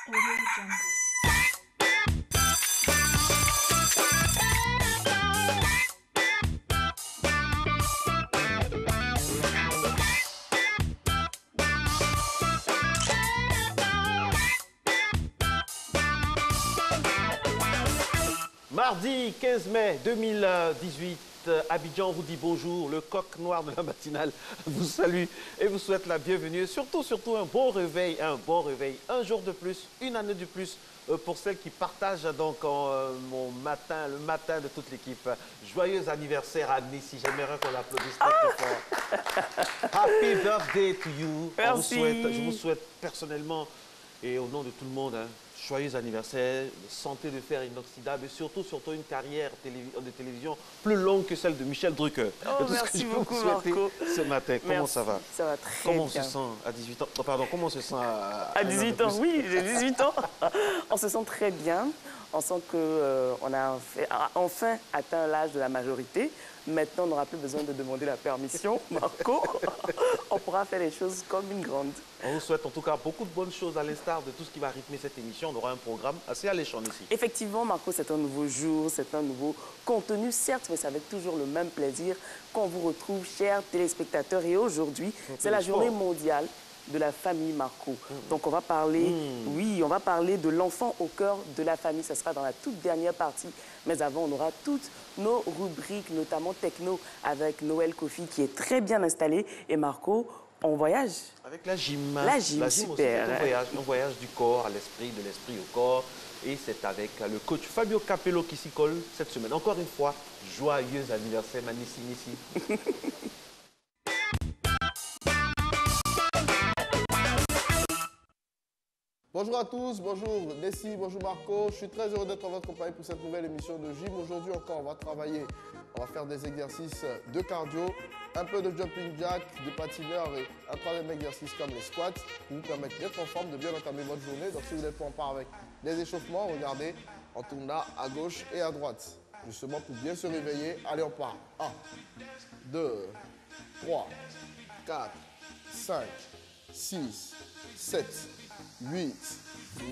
Audio Jungle. Mardi 15 mai 2018, Abidjan vous dit bonjour. Le coq noir de la matinale vous salue et vous souhaite la bienvenue. Et surtout un bon réveil, un jour de plus, une année de plus pour celles qui partagent donc le matin de toute l'équipe. Joyeux anniversaire à Nessie. J'aimerais qu'on l'applaudisse très fort. Happy birthday to you. Je vous souhaite personnellement et au nom de tout le monde, joyeux anniversaire, santé de fer inoxydable et surtout une carrière de télévision plus longue que celle de Michel Drucker. Oh, merci beaucoup, Marco. Ce matin, comment ça va? Ça va très bien. Comment on se sent à 18 ans? Oh, pardon, comment on se sent à 18 ans? Oui, j'ai 18 ans. On se sent très bien. On sent qu'on a enfin atteint l'âge de la majorité. Maintenant, on n'aura plus besoin de demander la permission, Marco. On pourra faire les choses comme une grande. On vous souhaite en tout cas beaucoup de bonnes choses à l'instar de tout ce qui va rythmer cette émission. On aura un programme assez alléchant ici. Effectivement, Marco, c'est un nouveau jour, c'est un nouveau contenu, certes, mais c'est avec toujours le même plaisir qu'on vous retrouve, chers téléspectateurs. Et aujourd'hui, c'est la journée mondiale de la famille, Marco. Donc on va parler, oui, on va parler de l'enfant au cœur de la famille. Ça sera dans la toute dernière partie. Mais avant, on aura toutes nos rubriques, notamment techno, avec Noël Kofi qui est très bien installé. Et Marco, on voyage. Avec la gym. La gym, super. Un voyage du corps à l'esprit, de l'esprit au corps. Et c'est avec le coach Fabio Capello qui s'y colle cette semaine. Encore une fois, joyeux anniversaire, Nissi. Bonjour à tous, bonjour Nessie, bonjour Marco. Je suis très heureux d'être en votre compagnie pour cette nouvelle émission de gym. Aujourd'hui encore, on va travailler, on va faire des exercices de cardio, un peu de jumping jack, de patineur et un troisième exercice comme les squats pour vous permettre d'être en forme, de bien entamer votre journée. Donc si vous n'êtes pas en part avec les échauffements, regardez, on tourne là à gauche et à droite. Justement pour bien se réveiller, allez on part. 1, 2, 3, 4, 5, 6, 7, 8,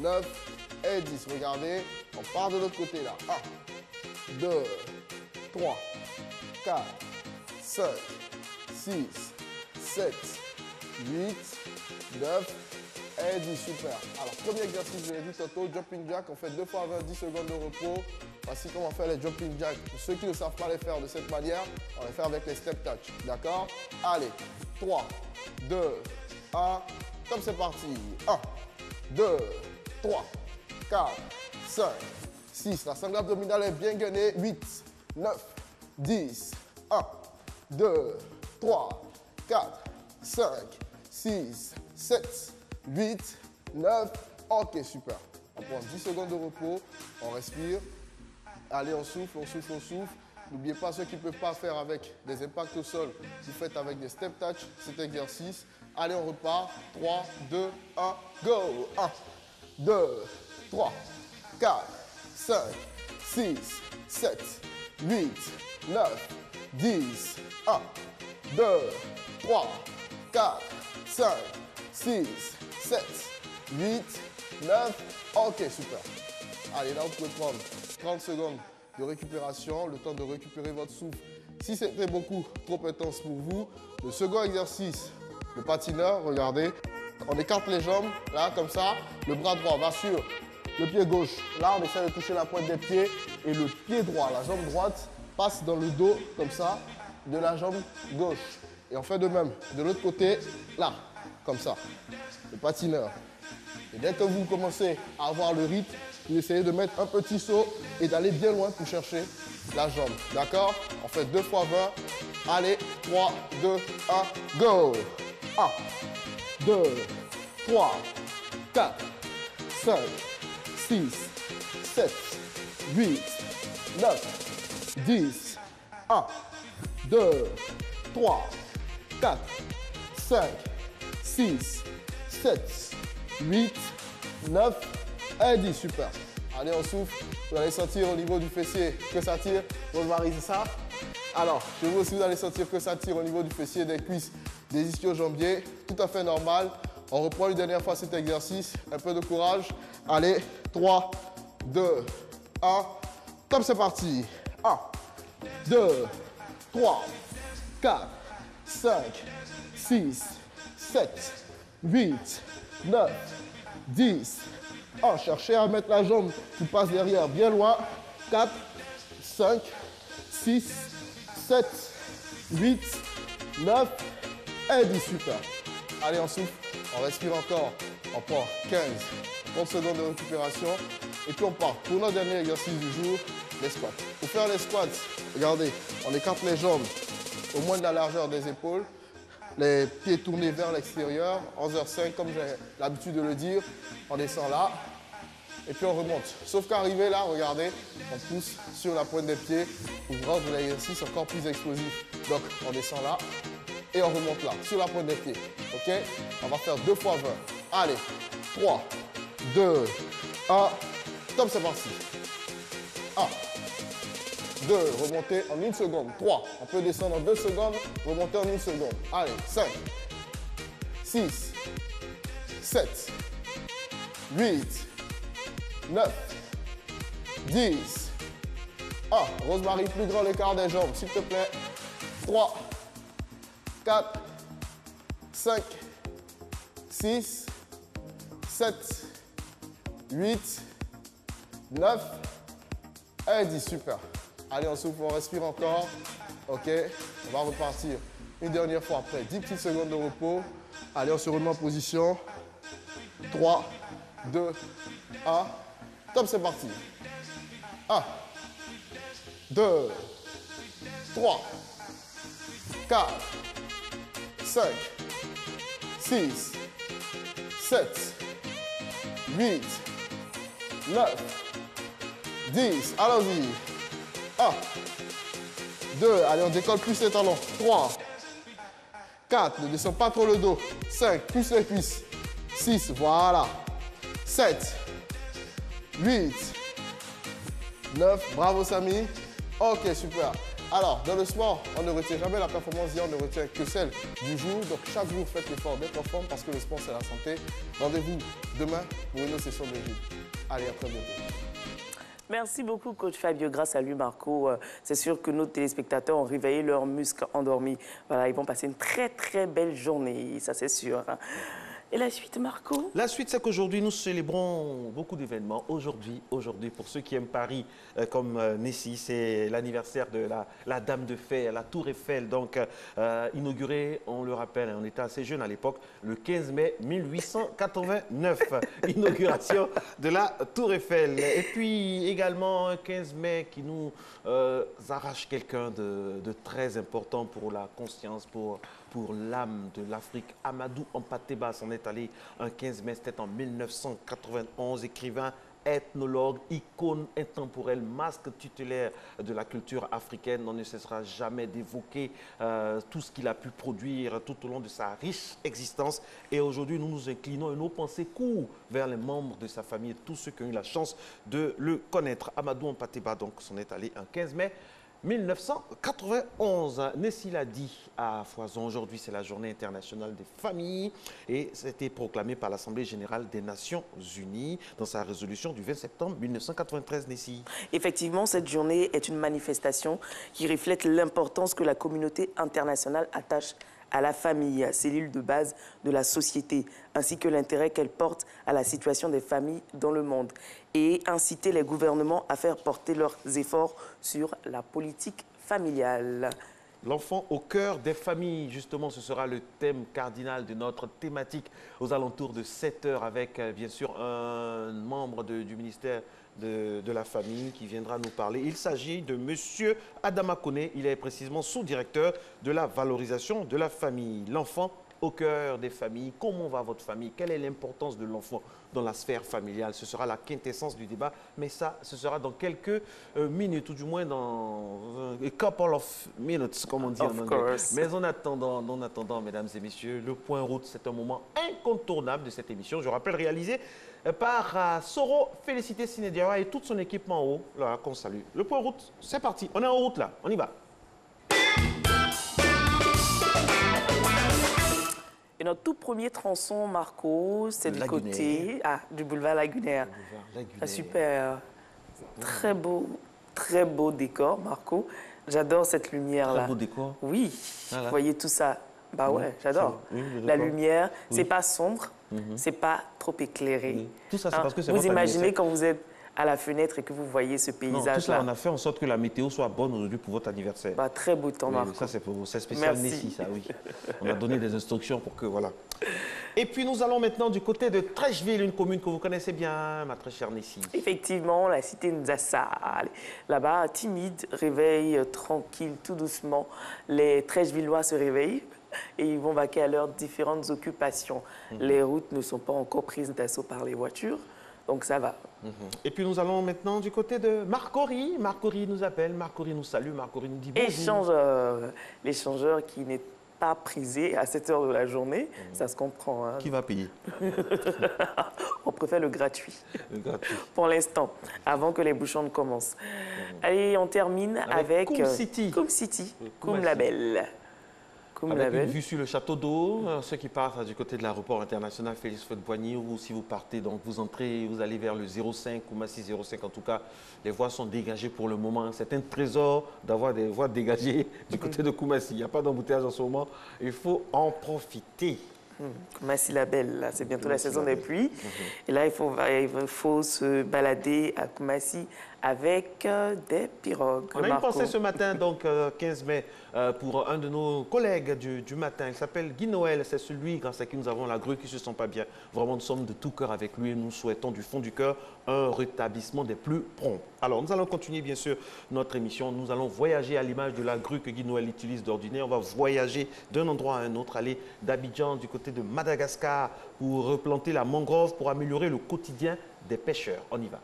9 et 10. Regardez, on part de l'autre côté là. 1, 2, 3, 4, 5, 6, 7, 8, 9 et 10. Super. Alors, premier exercice, je l'ai dit tantôt, jumping jack. On fait 2 fois 20, 10 secondes de repos. Voici comment on fait les jumping jack. Pour ceux qui ne savent pas les faire de cette manière, on va les faire avec les step touch. D'accord? Allez, 3, 2, 1. Comme c'est parti. 1, 2, 3, 4, 5, 6. La sangle abdominale est bien gainée. 8, 9, 10. 1, 2, 3, 4, 5, 6, 7, 8, 9. Ok, super. On prend 10 secondes de repos. On respire. Allez, on souffle, on souffle, on souffle. N'oubliez pas ceux qui ne peuvent pas faire avec des impacts au sol. Vous faites avec des step touch cet exercice. Allez, on repart. 3, 2, 1, go. 1, 2, 3, 4, 5, 6, 7, 8, 9, 10. 1, 2, 3, 4, 5, 6, 7, 8, 9. Ok, super. Allez, là, vous pouvez prendre 30 secondes de récupération, le temps de récupérer votre souffle. Si c'était beaucoup trop intense pour vous, le second exercice, le patineur, regardez, on écarte les jambes, là, comme ça, le bras droit va sur le pied gauche. Là, on essaie de toucher la pointe des pieds et le pied droit, la jambe droite, passe dans le dos, comme ça, de la jambe gauche. Et on fait de même, de l'autre côté, là, comme ça, le patineur. Et dès que vous commencez à avoir le rythme, vous essayez de mettre un petit saut et d'aller bien loin pour chercher la jambe. D'accord? On fait 2 fois 20. Allez, 3, 2, 1, go! 1, 2, 3, 4, 5, 6, 7, 8, 9, 10. 1, 2, 3, 4, 5, 6, 7, 8, 9 et 10. Super. Allez, on souffle. Vous allez sentir au niveau du fessier que ça tire. Revarisez ça. Alors, chez vous aussi, vous allez sentir que ça tire au niveau du fessier, des cuisses, des ischio-jambiers. Tout à fait normal. On reprend une dernière fois cet exercice. Un peu de courage. Allez, 3, 2, 1. Top, c'est parti. 1, 2, 3, 4, 5, 6, 7, 8, 9, 10. 1. Cherchez à mettre la jambe qui passe derrière bien loin. 4, 5, 6, 7, 8, 9 et 10. Super. Allez, on souffle. On respire encore. On prend 15, 30 secondes de récupération. Et puis on part pour notre dernier exercice du jour, les squats. Pour faire les squats, regardez, on écarte les jambes au moins de la largeur des épaules. Les pieds tournés vers l'extérieur. 11h05, comme j'ai l'habitude de le dire. On descend là. Et puis on remonte. Sauf qu'arrivé là, regardez, on pousse sur la pointe des pieds pour rendre l'exercice encore plus explosif. Donc on descend là et on remonte là, sur la pointe des pieds. Ok? On va faire 2 fois 20. Allez, 3, 2, 1. Top, c'est parti. 1, 2, remontez en 1 seconde. 3, on peut descendre en 2 secondes, remonter en 1 seconde. Allez, 5, 6, 7, 8, 9, 10. 1. Rosemary, plus grand l'écart des jambes, s'il te plaît. 3, 4, 5, 6, 7, 8, 9 et 10. Super. Allez, on souffle, on respire encore. OK, on va repartir une dernière fois après 10 petites secondes de repos. Allez, on se remet en position. 3, 2, 1. Top, c'est parti. 1, 2, 3, 4, 5, 6, 7, 8, 9, 10. Allons-y. 1, 2. Allez, on décolle plus les talons. 3, 4. Ne descends pas trop le dos. 5. Plus les cuisses. 6. Voilà. 7, 8, 9. Bravo, Samy. OK, super. Alors, dans le sport, on ne retient jamais la performance d'hier, on ne retient que celle du jour. Donc, chaque jour, faites l'effort d'être en forme parce que le sport, c'est la santé. Rendez-vous demain pour une autre session de gym. Allez, à très bientôt. Merci beaucoup, coach Fabio. Grâce à lui, Marco, c'est sûr que nos téléspectateurs ont réveillé leurs muscles endormis. Voilà, ils vont passer une très, très belle journée, ça c'est sûr. Et la suite, Marco? La suite, c'est qu'aujourd'hui, nous célébrons beaucoup d'événements. Aujourd'hui, pour ceux qui aiment Paris, comme Nessie, c'est l'anniversaire de la Dame de Fer, la Tour Eiffel. Donc, inaugurée, on le rappelle, on était assez jeunes à l'époque, le 15 mai 1889. Inauguration de la Tour Eiffel. Et puis, également, un 15 mai qui nous arrache quelqu'un de très important pour la conscience, pour l'âme de l'Afrique. Amadou Hampâté-Bâ s'en est allé un 15 mai, c'était en 1991, écrivain, ethnologue, icône intemporelle, masque tutélaire de la culture africaine. On ne cessera jamais d'évoquer tout ce qu'il a pu produire tout au long de sa riche existence. Et aujourd'hui, nous nous inclinons et nos pensées courent vers les membres de sa famille, tous ceux qui ont eu la chance de le connaître. Amadou Hampâté-Bâ, donc, s'en est allé un 15 mai. 1991, Nessie l'a dit à Foison. Aujourd'hui, c'est la journée internationale des familles et c'était proclamé par l'Assemblée générale des Nations unies dans sa résolution du 20 septembre 1993, Nessie. Effectivement, cette journée est une manifestation qui reflète l'importance que la communauté internationale attache à la famille, cellule de base de la société, ainsi que l'intérêt qu'elle porte à la situation des familles dans le monde, et inciter les gouvernements à faire porter leurs efforts sur la politique familiale. L'enfant au cœur des familles, justement, ce sera le thème cardinal de notre thématique aux alentours de 7 h avec, bien sûr, un membre du ministère de la famille qui viendra nous parler. Il s'agit de M. Adama Koné. Il est précisément sous-directeur de la valorisation de la famille. L'enfant au cœur des familles. Comment va votre famille? Quelle est l'importance de l'enfant dans la sphère familiale? Ce sera la quintessence du débat, mais ça, ce sera dans quelques minutes, ou du moins dans a couple of minutes, comme on dit en anglais. Mais en attendant, mesdames et messieurs, le point route, c'est un moment incontournable de cette émission. Je rappelle, réalisé par Soro Félicité Sinediawa et toute son équipe en haut, là, qu'on salue. Le point route, c'est parti. On est en route là, on y va. Et notre tout premier tronçon, Marco, c'est du côté du boulevard Lagunaire. Ah, super. Très beau décor, Marco. J'adore cette lumière-là. Très beau décor. Oui, vous voyez tout ça. Bah ouais, j'adore. Oui, la lumière, c'est pas sombre, c'est pas trop éclairé. Oui. Tout ça, c'est parce que c'est vous imaginez quand vous êtes à la fenêtre et que vous voyez ce paysage-là. Tout ça, on a fait en sorte que la météo soit bonne aujourd'hui pour votre anniversaire. Bah, très beau temps, Marco. Ça, c'est pour vous. C'est spécial Nessie, ça, oui. On a donné des instructions pour que, voilà. Et puis, nous allons maintenant du côté de Trècheville, une commune que vous connaissez bien, ma très chère Nessie. Effectivement, la cité Nzassa. Là-bas, timide, réveil tranquille, tout doucement. Les Trèchevillois se réveillent et ils vont vaquer à leurs différentes occupations. Les routes ne sont pas encore prises d'assaut par les voitures. Donc ça va. Et puis nous allons maintenant du côté de Marcory. Marcory nous appelle, Marcory nous salue, Marcory nous dit bonjour. Échangeur. L'échangeur qui n'est pas prisé à cette heure de la journée, ça se comprend. Hein. Qui va payer? On préfère le gratuit. Le gratuit. Pour l'instant, avant que les bouchons ne commencent. Allez, on termine avec Koum City. Koum City, Koum Label. Avec une vue sur le château d'eau, ceux qui partent du côté de l'aéroport international Félix Houphouët-Boigny, ou si vous partez, donc vous entrez, vous allez vers le 05, Koumassi 05, en tout cas, les voies sont dégagées pour le moment. C'est un trésor d'avoir des voies dégagées du côté de Koumassi. Il n'y a pas d'embouteillage en ce moment, il faut en profiter. Koumassi la Belle, là, c'est bientôt la saison des pluies. Et là, il faut se balader à Koumassi avec des pirogues. On a une pensée ce matin, donc 15 mai, pour un de nos collègues du matin. Il s'appelle Guy Noël. C'est celui grâce à qui nous avons la grue qui ne se sent pas bien. Vraiment, nous sommes de tout cœur avec lui et nous souhaitons du fond du cœur un rétablissement des plus prompts. Alors, nous allons continuer, bien sûr, notre émission. Nous allons voyager à l'image de la grue que Guy Noël utilise d'ordinaire. On va voyager d'un endroit à un autre, aller d'Abidjan du côté de Madagascar pour replanter la mangrove, pour améliorer le quotidien des pêcheurs. On y va.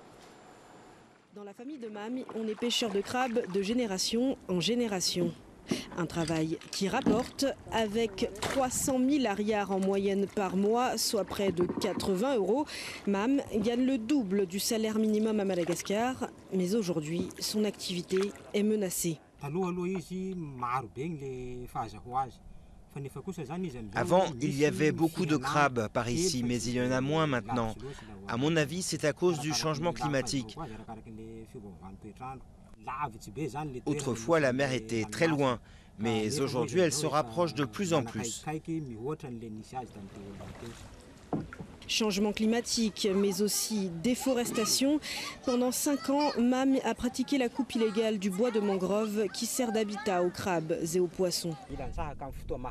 Dans la famille de Mam, on est pêcheur de crabes de génération en génération. Un travail qui rapporte avec 300 000 arrières en moyenne par mois, soit près de 80 €. Mam gagne le double du salaire minimum à Madagascar, mais aujourd'hui, son activité est menacée. Avant, il y avait beaucoup de crabes par ici, mais il y en a moins maintenant. À mon avis, c'est à cause du changement climatique. Autrefois, la mer était très loin, mais aujourd'hui, elle se rapproche de plus en plus. Changement climatique, mais aussi déforestation. Pendant 5 ans, Mam a pratiqué la coupe illégale du bois de mangrove qui sert d'habitat aux crabes et aux poissons.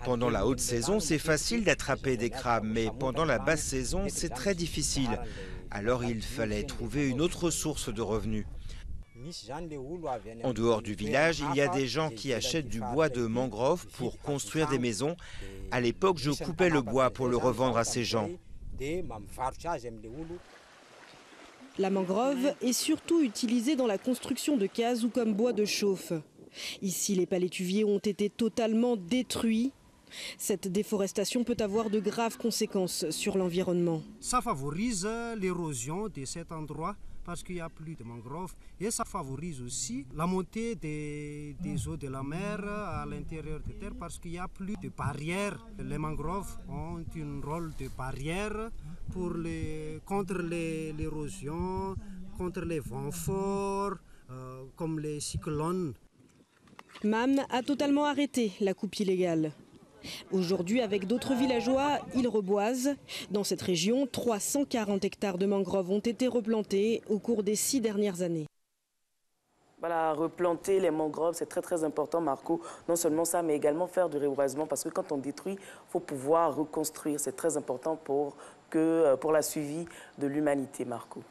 Pendant la haute saison, c'est facile d'attraper des crabes, mais pendant la basse saison, c'est très difficile. Alors il fallait trouver une autre source de revenus. En dehors du village, il y a des gens qui achètent du bois de mangrove pour construire des maisons. À l'époque, je coupais le bois pour le revendre à ces gens. La mangrove est surtout utilisée dans la construction de cases ou comme bois de chauffe. Ici, les palétuviers ont été totalement détruits. Cette déforestation peut avoir de graves conséquences sur l'environnement. Ça favorise l'érosion de cet endroit parce qu'il n'y a plus de mangroves et ça favorise aussi la montée des eaux de la mer à l'intérieur de terre parce qu'il n'y a plus de barrières. Les mangroves ont un rôle de barrière contre l'érosion, contre les vents forts, comme les cyclones. Mam a totalement arrêté la coupe illégale. Aujourd'hui, avec d'autres villageois, ils reboisent. Dans cette région, 340 hectares de mangroves ont été replantés au cours des 6 dernières années. Voilà, replanter les mangroves, c'est très important, Marco. Non seulement ça, mais également faire du reboisement, parce que quand on détruit, il faut pouvoir reconstruire. C'est très important pour la suivi de l'humanité, Marco.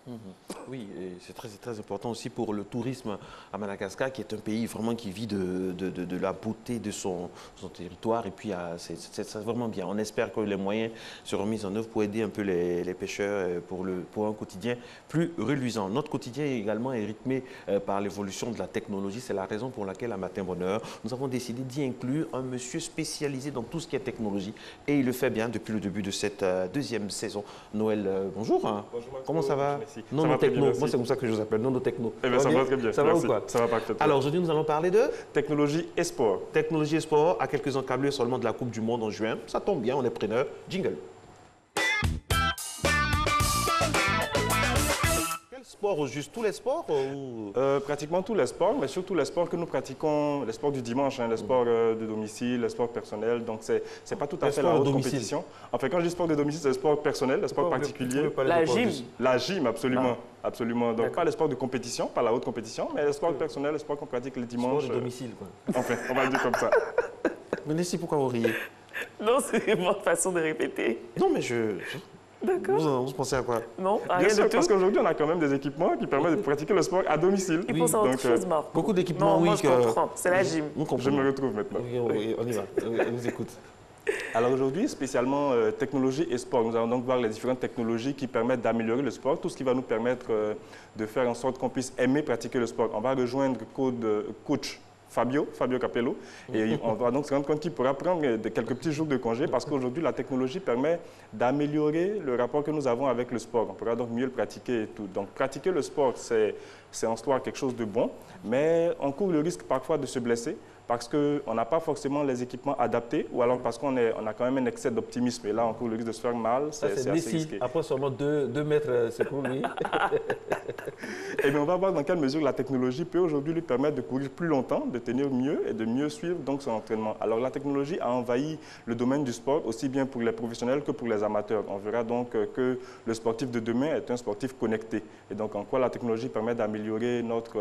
Oui, c'est très important aussi pour le tourisme à Madagascar, qui est un pays vraiment qui vit de la beauté de son territoire. Et puis, c'est vraiment bien. On espère que les moyens seront mis en œuvre pour aider un peu les pêcheurs pour un quotidien plus reluisant. Notre quotidien également est rythmé par l'évolution de la technologie. C'est la raison pour laquelle, à Matin Bonheur, nous avons décidé d'y inclure un monsieur spécialisé dans tout ce qui est technologie. Et il le fait bien depuis le début de cette deuxième saison. Noël, bonjour. bonjour. Bonjour Marco. Comment ça va? Merci. Nono Techno. Moi, c'est comme ça que je vous appelle, Nono Techno. Eh bien, ça va très bien. Ça va ou quoi? Ça va parfaitement. Alors, aujourd'hui, nous allons parler de technologie et sport. technologie et sport à quelques encablures seulement de la Coupe du Monde en juin. Ça tombe bien, on est preneur. Jingle. Quel sport au juste? Tous les sports ou... Pratiquement tous les sports, mais surtout les sports que nous pratiquons, les sports du dimanche, les sports de domicile, les sports personnels. Donc, c'est pas tout à fait la haute compétition. En fait, quand je dis sport de domicile, c'est le sport personnel, le sport particulier. La gym. La gym, absolument. Absolument. Donc, pas les sports de compétition, pas la haute compétition, mais les sports personnels, les sports qu'on pratique le dimanche. Sport de domicile, quoi. Enfin, on va le dire comme ça. Mais Nessie, pourquoi vous riez? Non, c'est votre façon de répéter. Non, mais D'accord. Vous pensez à quoi? Non, Bien rien sûr, de tout. parce qu'aujourd'hui, on a quand même des équipements qui permettent de pratiquer le sport à domicile. Il faut savoir autre chose, Marc. Beaucoup d'équipements, Non, oui. moi, je comprends. C'est la gym. Nous Je comprenons. me retrouve maintenant. Oui, on y va. On vous écoute. Alors aujourd'hui, spécialement technologie et sport. Nous allons donc voir les différentes technologies qui permettent d'améliorer le sport, tout ce qui va nous permettre de faire en sorte qu'on puisse aimer pratiquer le sport. On va rejoindre coach Fabio Capello, et on va donc se rendre compte qu'il pourra prendre quelques petits jours de congé parce qu'aujourd'hui, la technologie permet d'améliorer le rapport que nous avons avec le sport. On pourra donc mieux le pratiquer et tout. Donc pratiquer le sport, c'est en soi quelque chose de bon, mais on court le risque parfois de se blesser parce qu'on n'a pas forcément les équipements adaptés ou alors parce qu'on a quand même un excès d'optimisme. Et là, on court le risque de se faire mal, c'est assez risqué. Après seulement 2 mètres, c'est pour lui. Et bien, on va voir dans quelle mesure la technologie peut aujourd'hui lui permettre de courir plus longtemps, de tenir mieux et de mieux suivre donc son entraînement. Alors, la technologie a envahi le domaine du sport, aussi bien pour les professionnels que pour les amateurs. On verra donc que le sportif de demain est un sportif connecté. Et donc, en quoi la technologie permet d'améliorer notre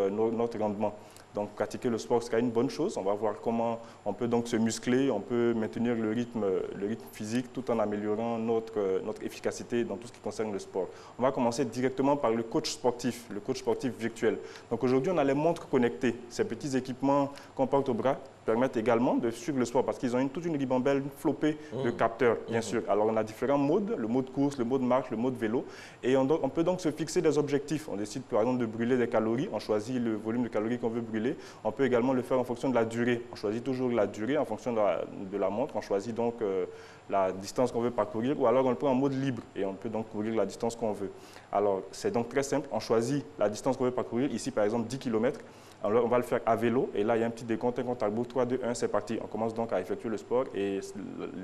rendement. Donc, pratiquer le sport sera une bonne chose. On va voir comment on peut donc se muscler, on peut maintenir le rythme physique tout en améliorant notre efficacité dans tout ce qui concerne le sport. On va commencer directement par le coach sportif virtuel. Donc, aujourd'hui, on a les montres connectées. Ces petits équipements qu'on porte au bras permettent également de suivre le sport parce qu'ils ont toute une ribambelle flopée de capteurs, bien sûr. Alors, on a différents modes, le mode course, le mode marche, le mode vélo. Et on peut donc se fixer des objectifs. On décide, par exemple, de brûler des calories. On choisit le volume de calories qu'on veut brûler. On peut également le faire en fonction de la durée. On choisit toujours la durée en fonction de la montre. On choisit donc la distance qu'on veut parcourir ou alors on le prend en mode libre et on peut donc courir la distance qu'on veut. Alors, c'est donc très simple. On choisit la distance qu'on veut parcourir. Ici, par exemple, 10 km. Alors, on va le faire à vélo et là, il y a un petit décompte, un compte à rebours, 3, 2, 1, c'est parti. On commence donc à effectuer le sport et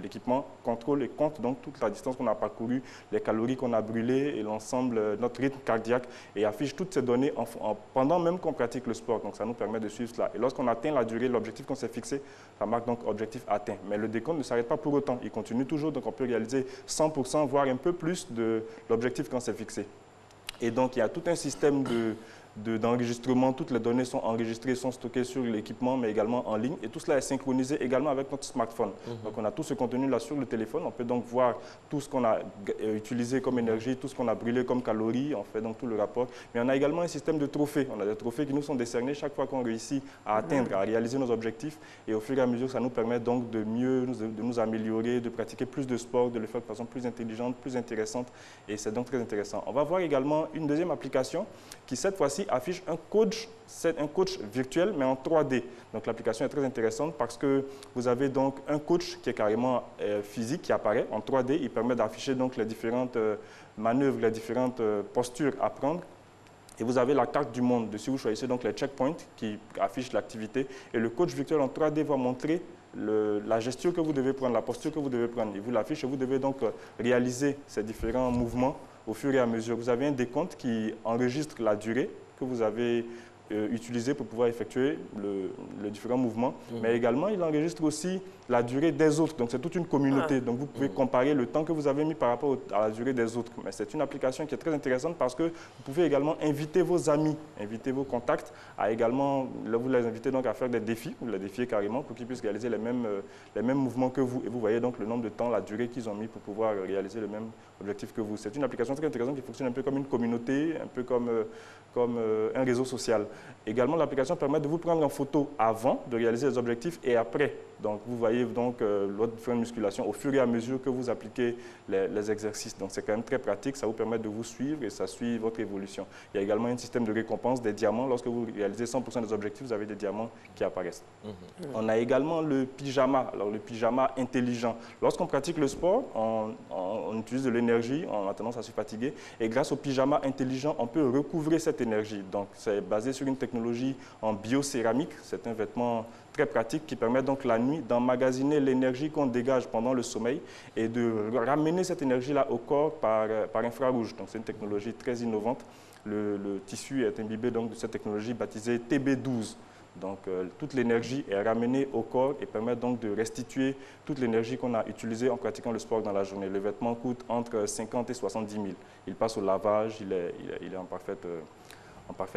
l'équipement contrôle et compte donc toute la distance qu'on a parcourue, les calories qu'on a brûlées et l'ensemble, notre rythme cardiaque et affiche toutes ces données pendant même qu'on pratique le sport. Donc, ça nous permet de suivre cela. Et lorsqu'on atteint la durée, l'objectif qu'on s'est fixé, ça marque donc objectif atteint. Mais le décompte ne s'arrête pas pour autant. Il continue toujours, donc on peut réaliser 100%, voire un peu plus de l'objectif qu'on s'est fixé. Et donc, il y a tout un système d'enregistrement, toutes les données sont enregistrées, sont stockées sur l'équipement, mais également en ligne. Et tout cela est synchronisé également avec notre smartphone. Donc, on a tout ce contenu-là sur le téléphone. On peut donc voir tout ce qu'on a utilisé comme énergie, tout ce qu'on a brûlé comme calories. On fait donc tout le rapport. Mais on a également un système de trophées. On a des trophées qui nous sont décernés chaque fois qu'on réussit à atteindre, à réaliser nos objectifs. Et au fur et à mesure, ça nous permet donc de nous améliorer, de pratiquer plus de sport, de le faire de façon plus intelligente, plus intéressante. Et c'est donc très intéressant. On va voir également une deuxième application qui, cette fois-ci, affiche un coach virtuel, mais en 3D. Donc, l'application est très intéressante parce que vous avez donc un coach qui est carrément physique, qui apparaît en 3D. Il permet d'afficher donc les différentes manœuvres, les différentes postures à prendre. Et vous avez la carte du monde. Dessus, vous choisissez donc les checkpoints qui affichent l'activité. Et le coach virtuel en 3D va montrer la gesture que vous devez prendre, la posture que vous devez prendre. Il vous l'affiche et vous devez donc réaliser ces différents mouvements au fur et à mesure. Vous avez un décompte qui enregistre la durée que vous avez utilisée pour pouvoir effectuer le différent mouvement, mais également il enregistre aussi la durée des autres. Donc c'est toute une communauté. Donc vous pouvez comparer le temps que vous avez mis par rapport à la durée des autres. Mais c'est une application qui est très intéressante parce que vous pouvez également inviter vos amis, inviter vos contacts à également, vous les invitez donc à faire des défis, vous les défiez carrément pour qu'ils puissent réaliser les mêmes mouvements que vous. Et vous voyez donc le nombre de temps, la durée qu'ils ont mis pour pouvoir réaliser le même objectif que vous. C'est une application très intéressante qui fonctionne un peu comme une communauté, un peu comme un réseau social. Également, l'application permet de vous prendre en photo avant de réaliser les objectifs et après Donc, vous voyez donc votre différentes musculations au fur et à mesure que vous appliquez les exercices. Donc, c'est quand même très pratique. Ça vous permet de vous suivre et ça suit votre évolution. Il y a également un système de récompense, des diamants. Lorsque vous réalisez 100% des objectifs, vous avez des diamants qui apparaissent. On a également le pyjama. Alors, le pyjama intelligent. Lorsqu'on pratique le sport, on utilise de l'énergie, on a tendance à se fatiguer. Et grâce au pyjama intelligent, on peut recouvrer cette énergie. Donc, c'est basé sur une technologie en biocéramique. C'est un vêtement très pratique qui permet donc la nuit d'emmagasiner l'énergie qu'on dégage pendant le sommeil et de ramener cette énergie-là au corps par infrarouge. Donc, c'est une technologie très innovante. Le tissu est imbibé donc de cette technologie baptisée TB12. Donc, toute l'énergie est ramenée au corps et permet donc de restituer toute l'énergie qu'on a utilisée en pratiquant le sport dans la journée. Le vêtement coûte entre 50 et 70 000. Il passe au lavage, il est en parfaite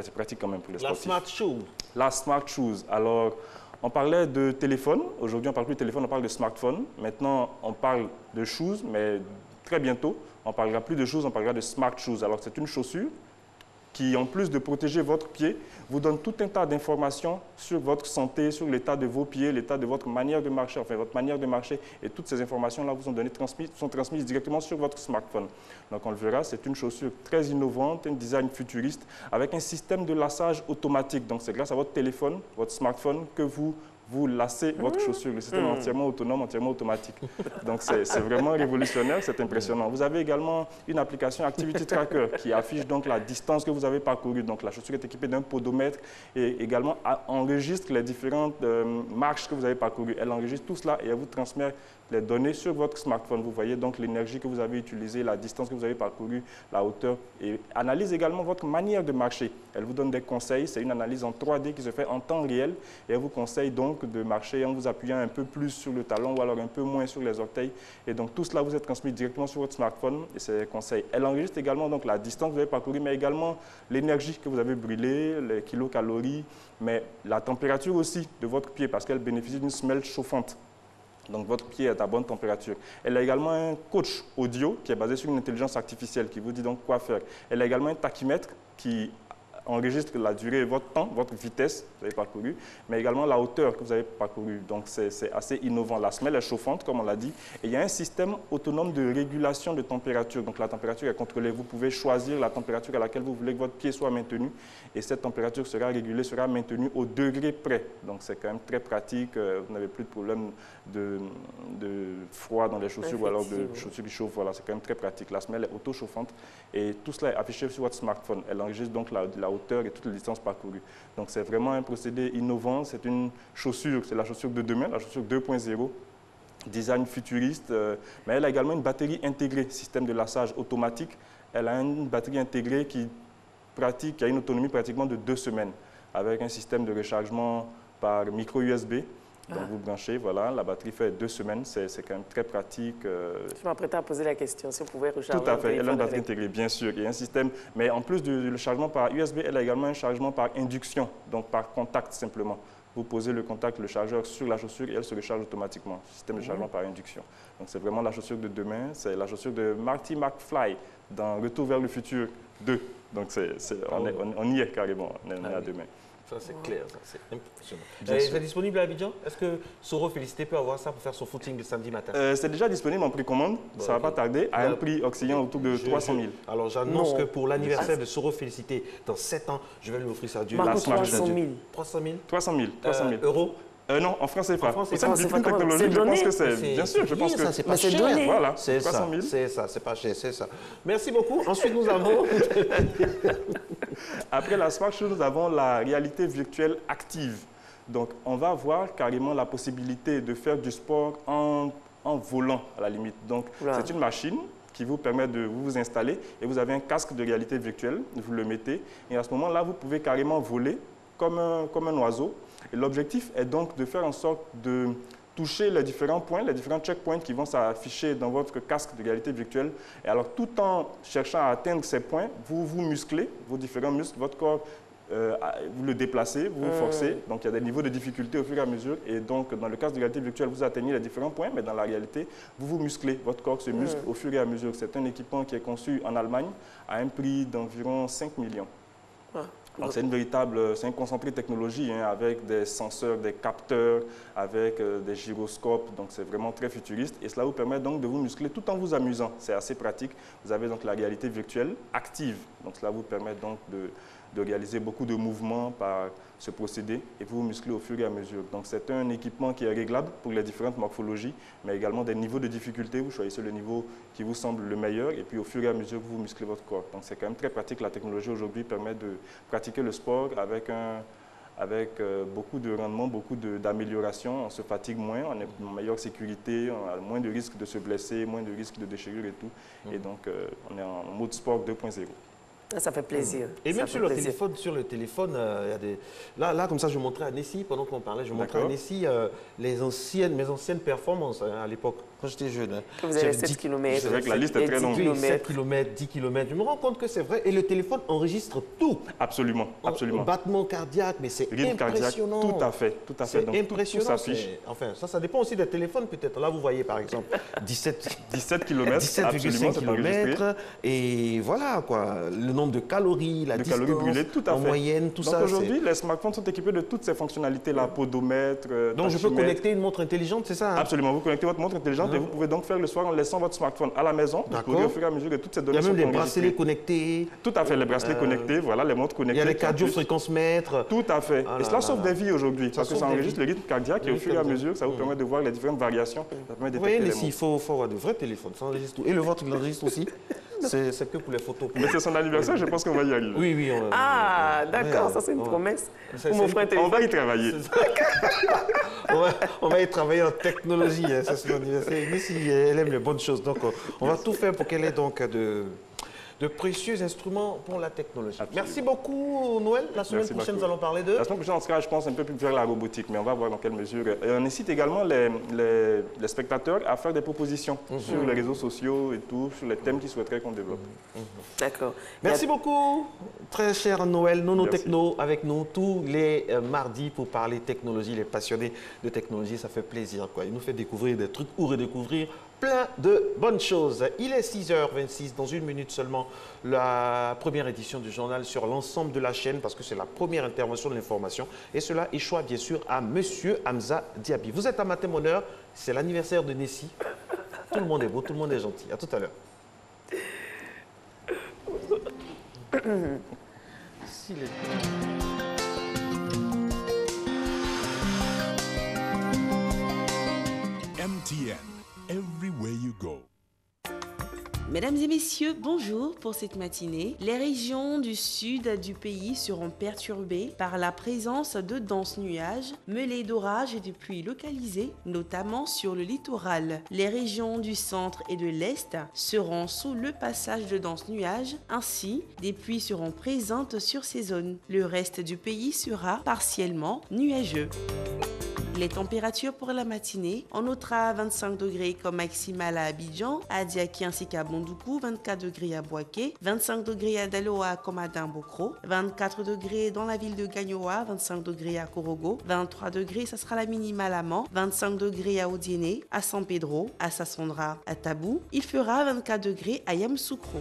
c'est pratique quand même pour les sportifs. La Smart Shoes. La Smart Shoes. Alors, on parlait de téléphone. Aujourd'hui, on ne parle plus de téléphone, on parle de smartphone. Maintenant, on parle de shoes, mais très bientôt, on ne parlera plus de shoes, on parlera de Smart Shoes. Alors, c'est une chaussure qui, en plus de protéger votre pied, vous donne tout un tas d'informations sur votre santé, sur l'état de vos pieds, l'état de votre manière de marcher, enfin votre manière de marcher. Et toutes ces informations-là vous sont transmises directement sur votre smartphone. Donc on le verra, c'est une chaussure très innovante, un design futuriste, avec un système de lassage automatique. Donc c'est grâce à votre téléphone, votre smartphone, que vous lassez votre chaussure. Le système est entièrement autonome, entièrement automatique. Donc, c'est vraiment révolutionnaire, c'est impressionnant. Vous avez également une application Activity Tracker qui affiche donc la distance que vous avez parcourue. Donc, la chaussure est équipée d'un podomètre et également enregistre les différentes marches que vous avez parcourues. Elle enregistre tout cela et elle vous transmet les données sur votre smartphone. Vous voyez donc l'énergie que vous avez utilisée, la distance que vous avez parcourue, la hauteur, et analyse également votre manière de marcher. Elle vous donne des conseils, c'est une analyse en 3D qui se fait en temps réel et elle vous conseille donc de marcher en vous appuyant un peu plus sur le talon ou alors un peu moins sur les orteils. Et donc tout cela vous est transmis directement sur votre smartphone et ces conseils. Elle enregistre également donc la distance que vous avez parcourue, mais également l'énergie que vous avez brûlée, les kilocalories, mais la température aussi de votre pied parce qu'elle bénéficie d'une semelle chauffante. Donc, votre pied est à bonne température. Elle a également un coach audio qui est basé sur une intelligence artificielle qui vous dit donc quoi faire. Elle a également un tachymètre qui enregistre la durée, votre temps, votre vitesse que vous avez parcouru, mais également la hauteur que vous avez parcourue. Donc, c'est assez innovant. La semelle est chauffante, comme on l'a dit, et il y a un système autonome de régulation de température. Donc, la température est contrôlée. Vous pouvez choisir la température à laquelle vous voulez que votre pied soit maintenu, et cette température sera régulée, sera maintenue au degré près. Donc, c'est quand même très pratique. Vous n'avez plus de problème de froid dans les chaussures ou alors de chaussures qui chauffent. Voilà, c'est quand même très pratique. La semelle est auto-chauffante et tout cela est affiché sur votre smartphone. Elle enregistre donc la hauteur et toutes les distances parcourues. Donc, c'est vraiment un procédé innovant. C'est une chaussure, c'est la chaussure de demain, la chaussure 2.0. Design futuriste, mais elle a également une batterie intégrée, système de lassage automatique. Elle a une batterie intégrée qui a une autonomie pratiquement de 2 semaines avec un système de rechargement par micro USB. Donc, vous branchez, voilà, la batterie fait 2 semaines, c'est quand même très pratique. Je m'apprêtais à poser la question, si vous pouvez recharger. Tout à fait, elle a une batterie intégrée, bien sûr. Il y a un système, mais en plus du chargement par USB, elle a également un chargement par induction, donc par contact simplement. Vous posez le contact, le chargeur sur la chaussure et elle se recharge automatiquement. Système de chargement par induction. Donc, c'est vraiment la chaussure de demain. C'est la chaussure de Marty McFly dans Retour vers le futur 2. Donc, on y est carrément, on est à demain. Ça, c'est clair, c'est impressionnant. C'est disponible à Abidjan? Est-ce que Soro Félicité peut avoir ça pour faire son footing le samedi matin? C'est déjà disponible en précommande, ça ne va pas tarder, à un prix occidental autour de 300 000. Alors, j'annonce que pour l'anniversaire de Soro Félicité, dans 7 ans, je vais lui offrir ça à Dieu. 300 000. 300 000. Euros? Non, en francs CFA. C'est une technologie, je pense que c'est... Bien sûr, je pense que c'est pas cher. Voilà, c'est 300 000. C'est ça, c'est pas cher, c'est ça. Merci beaucoup. Ensuite, nous avons... Après la Smart Shoe, nous avons la réalité virtuelle active. Donc, on va avoir carrément la possibilité de faire du sport en volant, à la limite. Donc, c'est une machine qui vous permet de vous installer et vous avez un casque de réalité virtuelle, vous le mettez et à ce moment-là, vous pouvez carrément voler comme un oiseau. Et l'objectif est donc de faire en sorte de toucher les différents points, les différents checkpoints qui vont s'afficher dans votre casque de réalité virtuelle. Et alors, tout en cherchant à atteindre ces points, vous vous musclez, vos différents muscles, votre corps, vous le déplacez, vous vous forcez. Donc, il y a des niveaux de difficulté au fur et à mesure. Et donc, dans le casque de réalité virtuelle, vous atteignez les différents points, mais dans la réalité, vous vous musclez. Votre corps se muscle au fur et à mesure. C'est un équipement qui est conçu en Allemagne à un prix d'environ 5 millions. Alors, c'est un concentré de technologie hein, avec des senseurs, des capteurs, avec des gyroscopes. Donc, c'est vraiment très futuriste. Et cela vous permet donc de vous muscler tout en vous amusant. C'est assez pratique. Vous avez donc la réalité virtuelle active. Donc, cela vous permet donc de réaliser beaucoup de mouvements par ce procédé et vous vous musclez au fur et à mesure. Donc, c'est un équipement qui est réglable pour les différentes morphologies, mais également des niveaux de difficulté. Vous choisissez le niveau qui vous semble le meilleur et puis au fur et à mesure, vous musclez votre corps. Donc, c'est quand même très pratique. La technologie aujourd'hui permet de pratiquer le sport avec beaucoup de rendement, beaucoup d'amélioration. On se fatigue moins, on est en meilleure sécurité, on a moins de risques de se blesser, moins de risques de déchirure et tout. Et donc, on est en mode sport 2.0. Ça fait plaisir. Et même sur le téléphone, il y a des... là, comme ça, je montrais à Nessie, pendant qu'on parlait, je montrais à Nessie mes anciennes performances à l'époque, quand j'étais jeune. Hein. Vous avez 7 km. C'est vrai que la liste est très longue. 7 km, 10 km. Je me rends compte que c'est vrai. Et le téléphone enregistre tout. Absolument, absolument. Battement cardiaque, mais c'est impressionnant. Tout à fait. C'est donc, impressionnant. Tout s'affiche. Enfin, ça dépend aussi des téléphones, peut-être. Là, vous voyez, par exemple, 17 km, 17,5 km. Et voilà, quoi. Le nombre de calories, la distance, calories brûlées, tout à fait. En moyenne, tout ça. Donc aujourd'hui, les smartphones sont équipés de toutes ces fonctionnalités-là, podomètre, donc je peux connecter une montre intelligente, c'est ça hein? Absolument, vous connectez votre montre intelligente et vous pouvez donc faire le soir en laissant votre smartphone à la maison. D'accord. Au fur et à mesure que toutes ces données sont enregistrées. Il y a même les enregistrées. bracelets connectés. Tout à fait, les bracelets connectés, voilà, les montres connectées. Il y a les cardio-fréquence-mètres. Tout à fait. Et cela sauve des vies aujourd'hui, parce que ça enregistre le rythme cardiaque et au fur et à mesure, ça vous permet de voir les différentes variations. Vous voyez, il faut avoir de vrais téléphones, ça enregistre tout. Et le vôtre, il enregistre aussi. C'est que pour les photos. Mais c'est son anniversaire, je pense qu'on va y arriver. Oui. D'accord, ça c'est une promesse. Pour mon frère téléphone. On va y travailler. On va y travailler en technologie. Hein, c'est son anniversaire. Mais si elle aime les bonnes choses, donc on va tout faire pour qu'elle ait donc de précieux instruments pour la technologie. Absolument. Merci beaucoup, Noël. La semaine prochaine, nous allons parler de... La semaine prochaine, en tout cas, je pense un peu plus vers la robotique, mais on va voir dans quelle mesure. Et on incite également les spectateurs à faire des propositions sur les réseaux sociaux et tout, sur les thèmes qu'ils souhaiteraient qu'on développe. D'accord. Merci beaucoup, très cher Noël, Nono Techno, avec nous tous les mardis pour parler technologie. Les passionnés de technologie, ça fait plaisir, quoi. Il nous fait découvrir des trucs ou redécouvrir plein de bonnes choses. Il est 6h26, dans une minute seulement, la première édition du journal sur l'ensemble de la chaîne, parce que c'est la première intervention de l'information. Et cela échoit bien sûr à Monsieur Hamza Diaby. Vous êtes à Matin Bonheur, c'est l'anniversaire de Nessie. Tout le monde est beau, tout le monde est gentil. À tout à l'heure. MTN, everywhere you go. Mesdames et messieurs, bonjour pour cette matinée. Les régions du sud du pays seront perturbées par la présence de denses nuages, mêlés d'orages et de pluies localisées, notamment sur le littoral. Les régions du centre et de l'est seront sous le passage de denses nuages, ainsi des pluies seront présentes sur ces zones. Le reste du pays sera partiellement nuageux. Les températures pour la matinée, on notera 25 degrés comme maximale à Abidjan, à Diaké ainsi qu'à Bondoukou, 24 degrés à Boaké, 25 degrés à Daloa comme à Dimbokro, 24 degrés dans la ville de Gagnoa, 25 degrés à Korogo, 23 degrés, ça sera la minimale à Mans, 25 degrés à Odiéné, à San Pedro, à Sassandra, à Tabou, il fera 24 degrés à Yamoussoukro.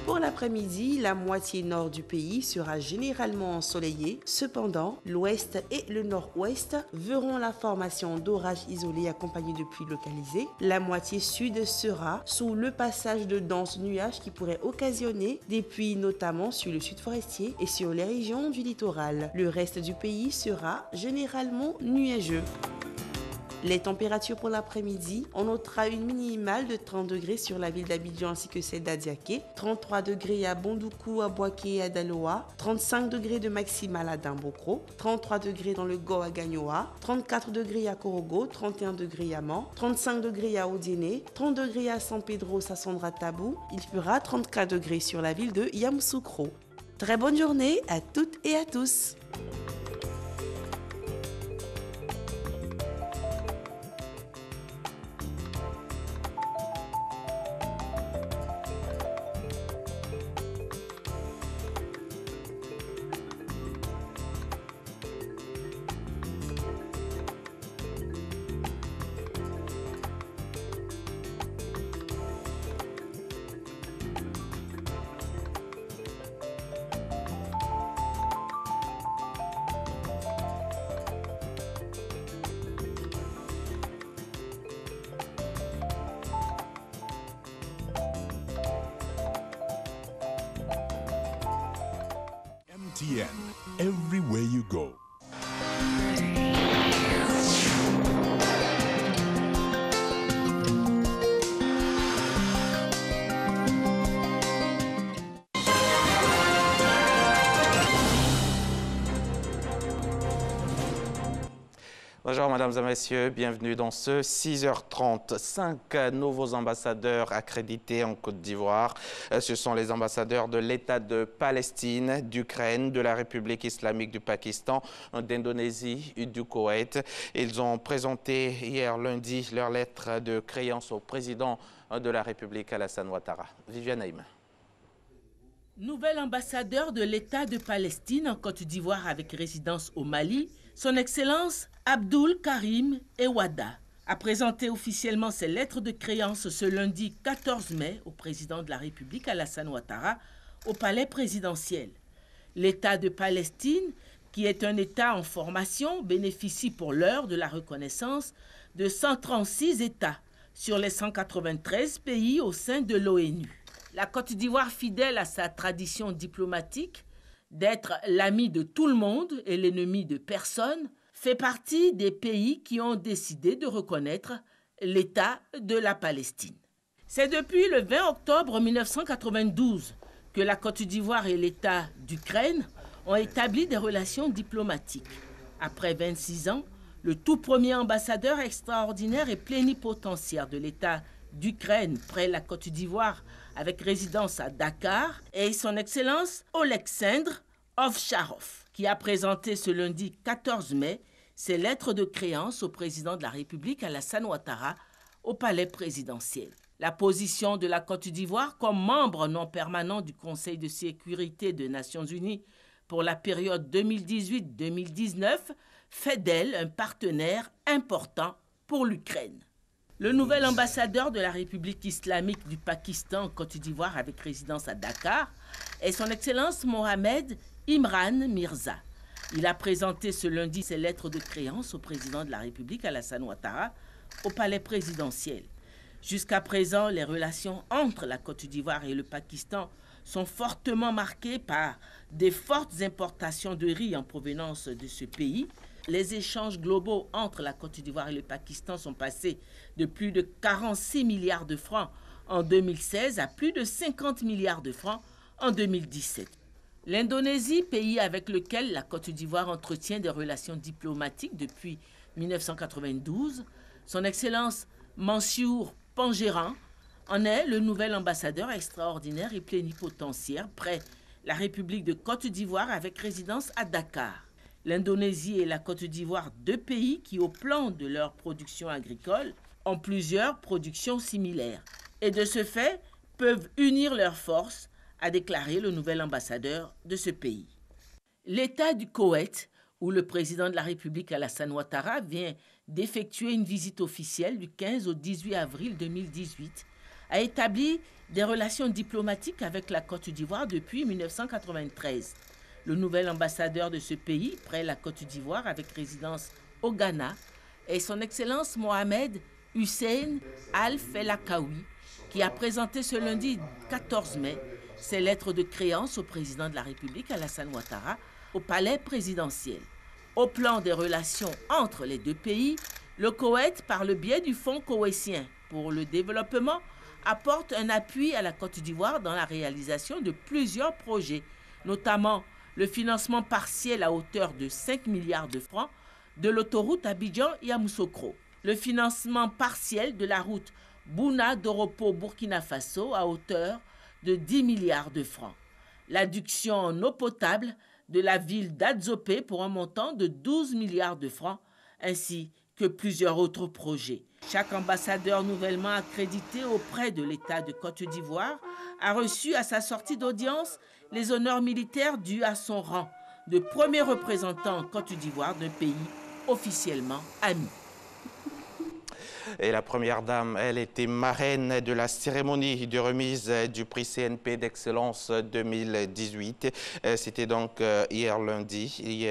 Pour l'après-midi, la moitié nord du pays sera généralement ensoleillée. Cependant, l'ouest et le nord-ouest verront la formation d'orages isolés accompagnés de pluies localisées. La moitié sud sera sous le passage de denses nuages qui pourraient occasionner des pluies notamment sur le sud forestier et sur les régions du littoral. Le reste du pays sera généralement nuageux. Les températures pour l'après-midi, on notera une minimale de 30 degrés sur la ville d'Abidjan ainsi que celle d'Adiaké, 33 degrés à Bondoukou, à Boaké et à Daloa, 35 degrés de maximale à Dimbokro, 33 degrés dans le Go à Gagnoa, 34 degrés à Korogo, 31 degrés à Mans, 35 degrés à Odiéné, 30 degrés à San Pedro, Sassandra, Tabou, il fera 34 degrés sur la ville de Yamoussoukro. Très bonne journée à toutes et à tous. MTN, everywhere you go. Bonjour mesdames et messieurs, bienvenue dans ce 6h30. 5 nouveaux ambassadeurs accrédités en Côte d'Ivoire. Ce sont les ambassadeurs de l'État de Palestine, d'Ukraine, de la République islamique du Pakistan, d'Indonésie et du Koweït. Ils ont présenté hier lundi leur lettre de créance au président de la République, Alassane Ouattara. Viviane Naïm. Nouvel ambassadeur de l'État de Palestine en Côte d'Ivoire avec résidence au Mali, son Excellence Abdoul Karim Ewada a présenté officiellement ses lettres de créance ce lundi 14 mai au président de la République Alassane Ouattara au palais présidentiel. L'État de Palestine, qui est un État en formation, bénéficie pour l'heure de la reconnaissance de 136 États sur les 193 pays au sein de l'ONU. La Côte d'Ivoire, fidèle à sa tradition diplomatique d'être l'ami de tout le monde et l'ennemi de personne, fait partie des pays qui ont décidé de reconnaître l'État de la Palestine. C'est depuis le 20 octobre 1992 que la Côte d'Ivoire et l'État d'Ukraine ont établi des relations diplomatiques. Après 26 ans, le tout premier ambassadeur extraordinaire et plénipotentiaire de l'État d'Ukraine près la Côte d'Ivoire avec résidence à Dakar est son Excellence Oleksandr Ovtcharov, qui a présenté ce lundi 14 mai ses lettres de créance au président de la République Alassane Ouattara au palais présidentiel. La position de la Côte d'Ivoire comme membre non permanent du Conseil de sécurité des Nations Unies pour la période 2018-2019 fait d'elle un partenaire important pour l'Ukraine. Le nouvel ambassadeur de la République islamique du Pakistan en Côte d'Ivoire avec résidence à Dakar est son Excellence Mohamed Imran Mirza. Il a présenté ce lundi ses lettres de créance au président de la République Alassane Ouattara au palais présidentiel. Jusqu'à présent, les relations entre la Côte d'Ivoire et le Pakistan sont fortement marquées par des fortes importations de riz en provenance de ce pays. Les échanges globaux entre la Côte d'Ivoire et le Pakistan sont passés de plus de 46 milliards de francs en 2016 à plus de 50 milliards de francs en 2017. L'Indonésie, pays avec lequel la Côte d'Ivoire entretient des relations diplomatiques depuis 1992, son Excellence Mansour Pangeran en est le nouvel ambassadeur extraordinaire et plénipotentiaire près la République de Côte d'Ivoire avec résidence à Dakar. L'Indonésie et la Côte d'Ivoire, deux pays qui, au plan de leur production agricole, ont plusieurs productions similaires et de ce fait peuvent unir leurs forces, a déclaré le nouvel ambassadeur de ce pays. L'État du Koweït, où le président de la République Alassane Ouattara vient d'effectuer une visite officielle du 15 au 18 avril 2018, a établi des relations diplomatiques avec la Côte d'Ivoire depuis 1993. Le nouvel ambassadeur de ce pays, près la Côte d'Ivoire, avec résidence au Ghana, est son Excellence Mohamed Hussein Al-Felakaoui, qui a présenté ce lundi 14 mai ses lettres de créance au président de la République, Alassane Ouattara, au palais présidentiel. Au plan des relations entre les deux pays, le Koweït, par le biais du Fonds koweïtien pour le développement, apporte un appui à la Côte d'Ivoire dans la réalisation de plusieurs projets, notamment le financement partiel à hauteur de 5 milliards de francs de l'autoroute Abidjan-Yamoussoukro, le financement partiel de la route Bouna-Doropo-Burkina Faso à hauteur de 10 milliards de francs, l'adduction en eau potable de la ville d'Adzopé pour un montant de 12 milliards de francs, ainsi que plusieurs autres projets. Chaque ambassadeur nouvellement accrédité auprès de l'État de Côte d'Ivoire a reçu à sa sortie d'audience les honneurs militaires dus à son rang de premier représentant en Côte d'Ivoire d'un pays officiellement ami. Et la première dame, elle était marraine de la cérémonie de remise du prix CNP d'excellence 2018. C'était donc hier lundi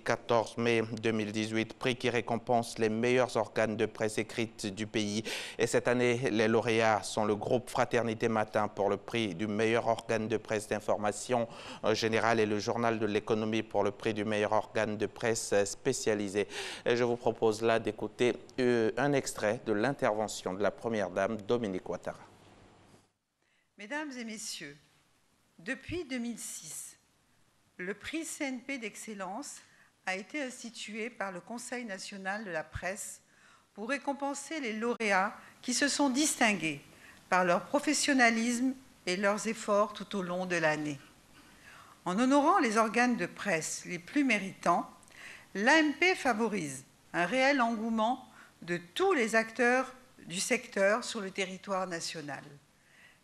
14 mai 2018, prix qui récompense les meilleurs organes de presse écrite du pays. Et cette année, les lauréats sont le groupe Fraternité Matin pour le prix du meilleur organe de presse d'information générale et le journal de l'économie pour le prix du meilleur organe de presse spécialisé. Et je vous propose là d'écouter un extrait de l'intervention de la première dame, Dominique Ouattara. Mesdames et messieurs, depuis 2006, le prix CNP d'excellence a été institué par le Conseil national de la presse pour récompenser les lauréats qui se sont distingués par leur professionnalisme et leurs efforts tout au long de l'année. En honorant les organes de presse les plus méritants, l'AMP favorise un réel engouement de tous les acteurs du secteur sur le territoire national.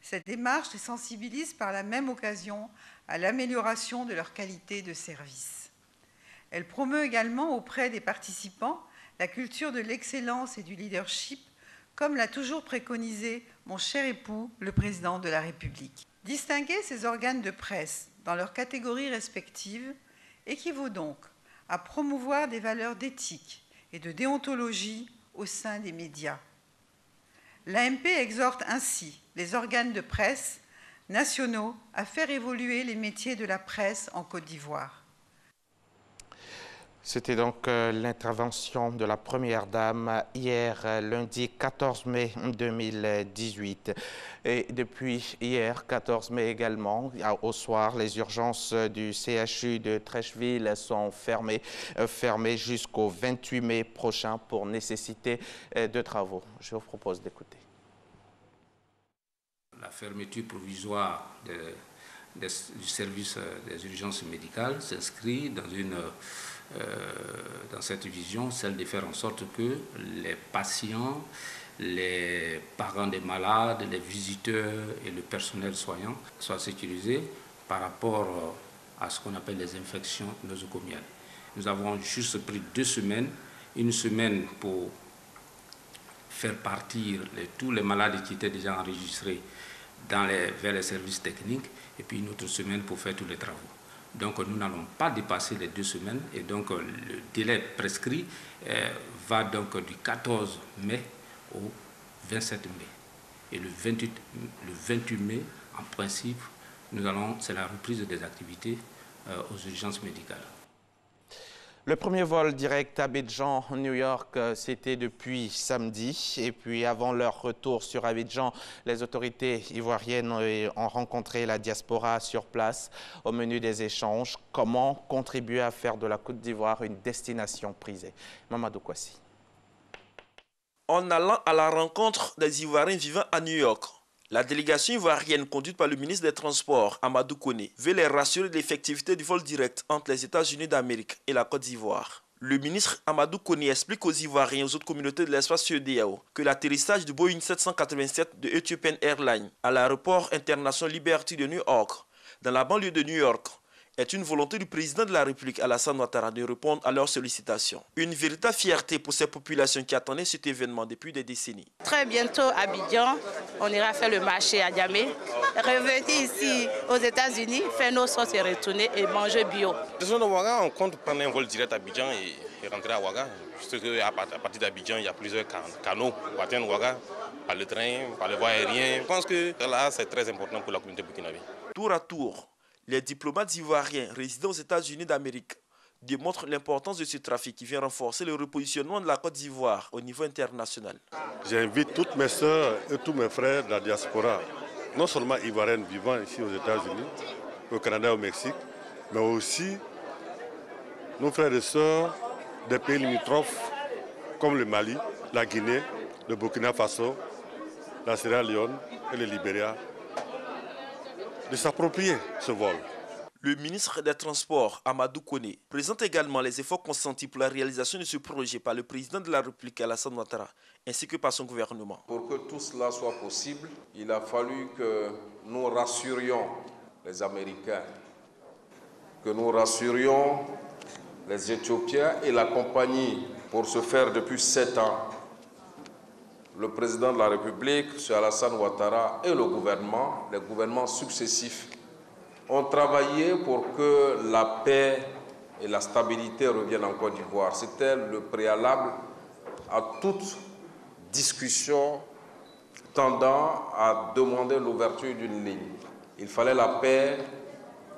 Cette démarche les sensibilise par la même occasion à l'amélioration de leur qualité de service. Elle promeut également auprès des participants la culture de l'excellence et du leadership, comme l'a toujours préconisé mon cher époux, le président de la République. Distinguer ces organes de presse dans leurs catégories respectives équivaut donc à promouvoir des valeurs d'éthique et de déontologie au sein des médias. L'AMP exhorte ainsi les organes de presse nationaux à faire évoluer les métiers de la presse en Côte d'Ivoire. C'était donc l'intervention de la première dame hier, lundi 14 mai 2018. Et depuis hier, 14 mai également, au soir, les urgences du CHU de Trècheville sont fermées jusqu'au 28 mai prochain pour nécessité de travaux. Je vous propose d'écouter. La fermeture provisoire du service des urgences médicales s'inscrit dans cette vision, celle de faire en sorte que les patients, les parents des malades, les visiteurs et le personnel soignant soient sécurisés par rapport à ce qu'on appelle les infections nosocomiales. Nous avons juste pris 2 semaines, une semaine pour faire partir tous les malades qui étaient déjà enregistrés vers les services techniques et puis une autre semaine pour faire tous les travaux. Donc nous n'allons pas dépasser les 2 semaines et donc le délai prescrit va donc du 14 mai au 27 mai. Et le 28 mai, en principe, c'est la reprise des activités aux urgences médicales. Le premier vol direct Abidjan, New York, c'était depuis samedi. Et puis avant leur retour sur Abidjan, les autorités ivoiriennes ont rencontré la diaspora sur place au menu des échanges. Comment contribuer à faire de la Côte d'Ivoire une destination prisée? Mamadou Kwasi. En allant à la rencontre des Ivoiriens vivant à New York, la délégation ivoirienne conduite par le ministre des Transports, Amadou Koné, veut les rassurer de l'effectivité du vol direct entre les États-Unis d'Amérique et la Côte d'Ivoire. Le ministre Amadou Koné explique aux Ivoiriens et aux autres communautés de l'espace CEDEAO que l'atterrissage du Boeing 787 de Ethiopian Airlines à l'aéroport international Liberty de New York, dans la banlieue de New York, est une volonté du président de la République, Alassane Ouattara, de répondre à leurs sollicitations. Une véritable fierté pour ces populations qui attendaient cet événement depuis des décennies. Très bientôt à Abidjan, on ira faire le marché à Niamey, revenir ici aux États-Unis, faire nos sauces et retourner et manger bio. On compte prendre un vol direct à Abidjan et rentrer à Ouaga. Juste qu'à partir d'Abidjan, il y a plusieurs canaux pour atteindre Ouaga, par le train, par le voie aérien. Je pense que là, c'est très important pour la communauté burkinabé. Tour à tour, les diplomates ivoiriens résidant aux États-Unis d'Amérique démontrent l'importance de ce trafic qui vient renforcer le repositionnement de la Côte d'Ivoire au niveau international. J'invite toutes mes sœurs et tous mes frères de la diaspora, non seulement ivoiriennes vivant ici aux États-Unis, au Canada et au Mexique, mais aussi nos frères et sœurs des pays limitrophes comme le Mali, la Guinée, le Burkina Faso, la Sierra Leone et le Libéria, de s'approprier ce vol. Le ministre des Transports, Amadou Koné, présente également les efforts consentis pour la réalisation de ce projet par le président de la République, Alassane Ouattara, ainsi que par son gouvernement. Pour que tout cela soit possible, il a fallu que nous rassurions les Américains, que nous rassurions les Éthiopiens et la compagnie. Pour ce faire, depuis 7 ans, le président de la République, M. Alassane Ouattara, et le gouvernement, les gouvernements successifs, ont travaillé pour que la paix et la stabilité reviennent en Côte d'Ivoire. C'était le préalable à toute discussion tendant à demander l'ouverture d'une ligne. Il fallait la paix,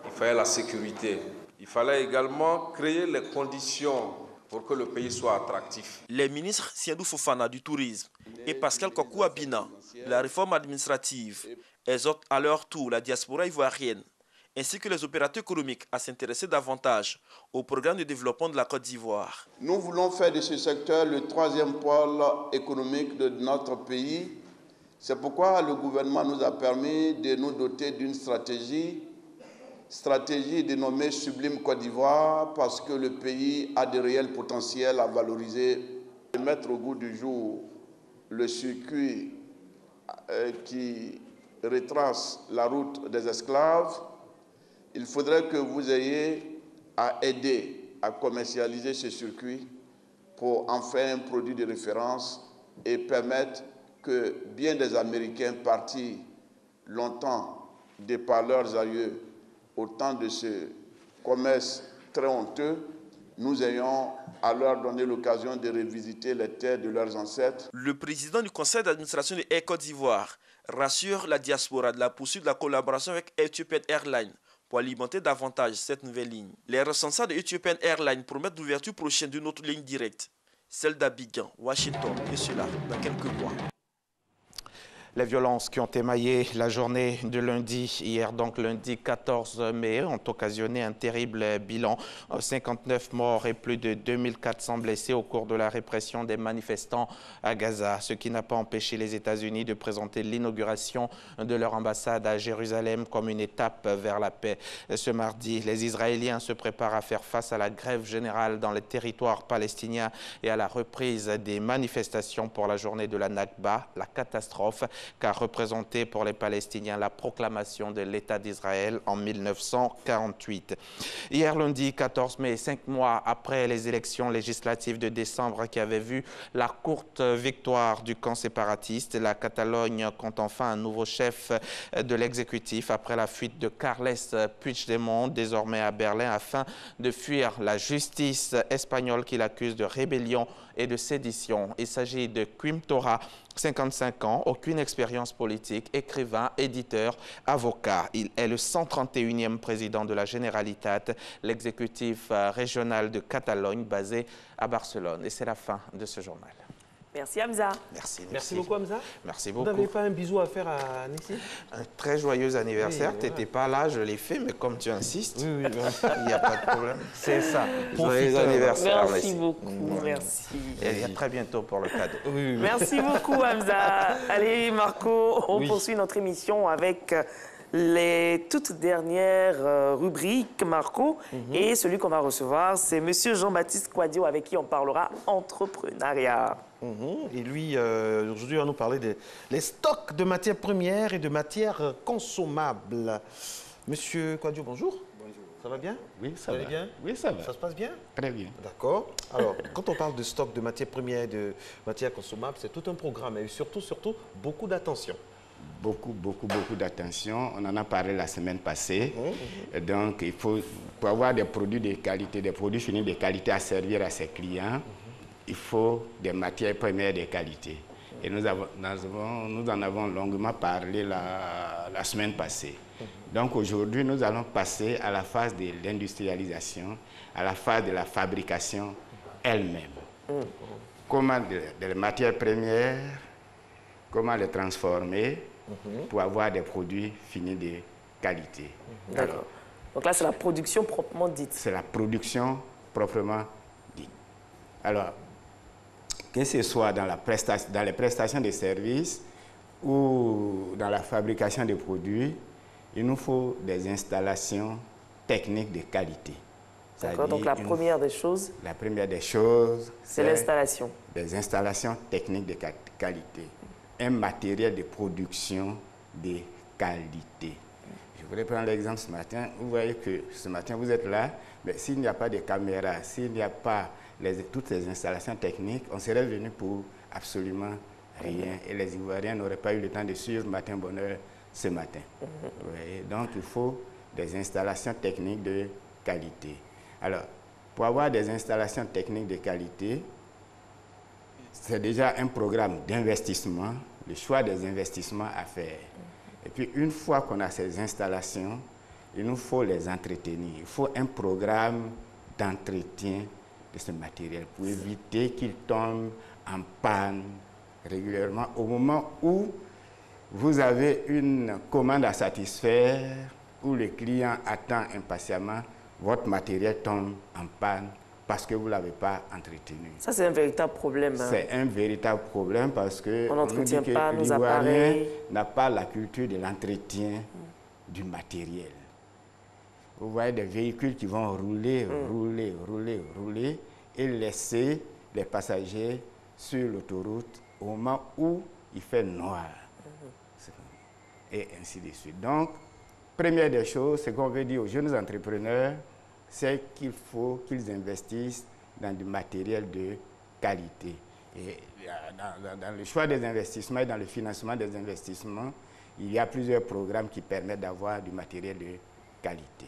il fallait la sécurité. Il fallait également créer les conditions pour que le pays soit attractif. Les ministres Siadou Fofana du tourisme et Pascal Kokou Abina de la réforme administrative exhortent à leur tour la diaspora ivoirienne ainsi que les opérateurs économiques à s'intéresser davantage au programme de développement de la Côte d'Ivoire. Nous voulons faire de ce secteur le troisième pôle économique de notre pays. C'est pourquoi le gouvernement nous a permis de nous doter d'une stratégie dénommée Sublime Côte d'Ivoire, parce que le pays a de réels potentiels à valoriser et mettre au goût du jour le circuit qui retrace la route des esclaves. Il faudrait que vous ayez à aider à commercialiser ce circuit pour en faire un produit de référence et permettre que bien des Américains partis longtemps de par leurs aïeux au temps de ce commerce très honteux, nous ayons à leur donner l'occasion de revisiter les terres de leurs ancêtres. Le président du conseil d'administration de Air Côte d'Ivoire rassure la diaspora de la poursuite de la collaboration avec Ethiopian Airlines pour alimenter davantage cette nouvelle ligne. Les responsables de Ethiopian Airlines promettent l'ouverture prochaine d'une autre ligne directe, celle d'Abidjan, Washington, et cela dans quelques mois. Les violences qui ont émaillé la journée de lundi, hier donc lundi 14 mai, ont occasionné un terrible bilan. 59 morts et plus de 2400 blessés au cours de la répression des manifestants à Gaza, ce qui n'a pas empêché les États-Unis de présenter l'inauguration de leur ambassade à Jérusalem comme une étape vers la paix. Ce mardi, les Israéliens se préparent à faire face à la grève générale dans les territoires palestiniens et à la reprise des manifestations pour la journée de la Nakba, la catastrophe qu'a représenté pour les Palestiniens la proclamation de l'État d'Israël en 1948. Hier lundi 14 mai, 5 mois après les élections législatives de décembre qui avaient vu la courte victoire du camp séparatiste, la Catalogne compte enfin un nouveau chef de l'exécutif après la fuite de Carles Puigdemont, désormais à Berlin, afin de fuir la justice espagnole qui l'accuse de rébellion et de sédition. Il s'agit de Quim Torra, 55 ans, aucune expérience politique, écrivain, éditeur, avocat. Il est le 131e président de la Generalitat, l'exécutif régional de Catalogne basé à Barcelone. Et c'est la fin de ce journal. Merci Hamza. Merci beaucoup Hamza. Merci beaucoup. Vous n'avez pas un bisou à faire à Nessie? Un très joyeux anniversaire. Oui, tu n'étais pas là, je l'ai fait, mais comme tu insistes, oui, il n'y a pas de problème. C'est ça. Joyeux anniversaire. Merci beaucoup. Merci. Et à très bientôt pour le cadeau. Oui. Merci beaucoup Hamza. Allez Marco, on poursuit notre émission avec les toutes dernières rubriques, Marco. Et celui qu'on va recevoir, c'est Monsieur Jean-Baptiste Kouadio, avec qui on parlera entrepreneuriat. Et lui, aujourd'hui, on va nous parler des stocks de matières premières et de matières consommables. Monsieur Kouadio, bonjour. Bonjour. Ça va bien? Oui, ça va. bien? Oui, ça va. Ça se passe bien? Très bien. D'accord. Alors, quand on parle de stock de matières premières et de matières consommables, c'est tout un programme et surtout, beaucoup d'attention. Beaucoup d'attention. On en a parlé la semaine passée. Donc, il faut, pour avoir des produits de qualité, des produits finis de qualité à servir à ses clients, il faut des matières premières de qualité. Et nous en avons longuement parlé la semaine passée. Donc aujourd'hui, nous allons passer à la phase de l'industrialisation, à la phase de la fabrication elle-même. Comment les matières premières, comment les transformer pour avoir des produits finis de qualité. D'accord. Donc là, c'est la production proprement dite. C'est la production proprement dite. Alors, que ce soit dans les prestations de services ou dans la fabrication de produits, il nous faut des installations techniques de qualité. D'accord, donc la première des choses? La première des choses, c'est l'installation. Des installations techniques de qualité. Un matériel de production de qualité. Je voudrais prendre l'exemple ce matin. Vous voyez que ce matin, vous êtes là, mais s'il n'y a pas de caméra, s'il n'y a pas toutes ces installations techniques, on serait venu pour absolument rien. Et les Ivoiriens n'auraient pas eu le temps de suivre Matin Bonheur ce matin. Ouais, donc, il faut des installations techniques de qualité. Alors, pour avoir des installations techniques de qualité, c'est déjà un programme d'investissement, le choix des investissements à faire. Et puis, une fois qu'on a ces installations, il nous faut les entretenir. Il faut un programme d'entretien de ce matériel pour éviter qu'il tombe en panne régulièrement au moment où vous avez une commande à satisfaire, où le client attend impatiemment, votre matériel tombe en panne parce que vous ne l'avez pas entretenu. Ça, c'est un véritable problème. Hein. C'est un véritable problème parce que on n'entretient pas nos l'Ivoirien appareils. N'a pas la culture de l'entretien du matériel. Vous voyez des véhicules qui vont rouler et laisser les passagers sur l'autoroute au moment où il fait noir. Et ainsi de suite. Donc, première des choses, ce qu'on veut dire aux jeunes entrepreneurs, c'est qu'il faut qu'ils investissent dans du matériel de qualité. Et dans le choix des investissements et dans le financement des investissements, il y a plusieurs programmes qui permettent d'avoir du matériel de qualité.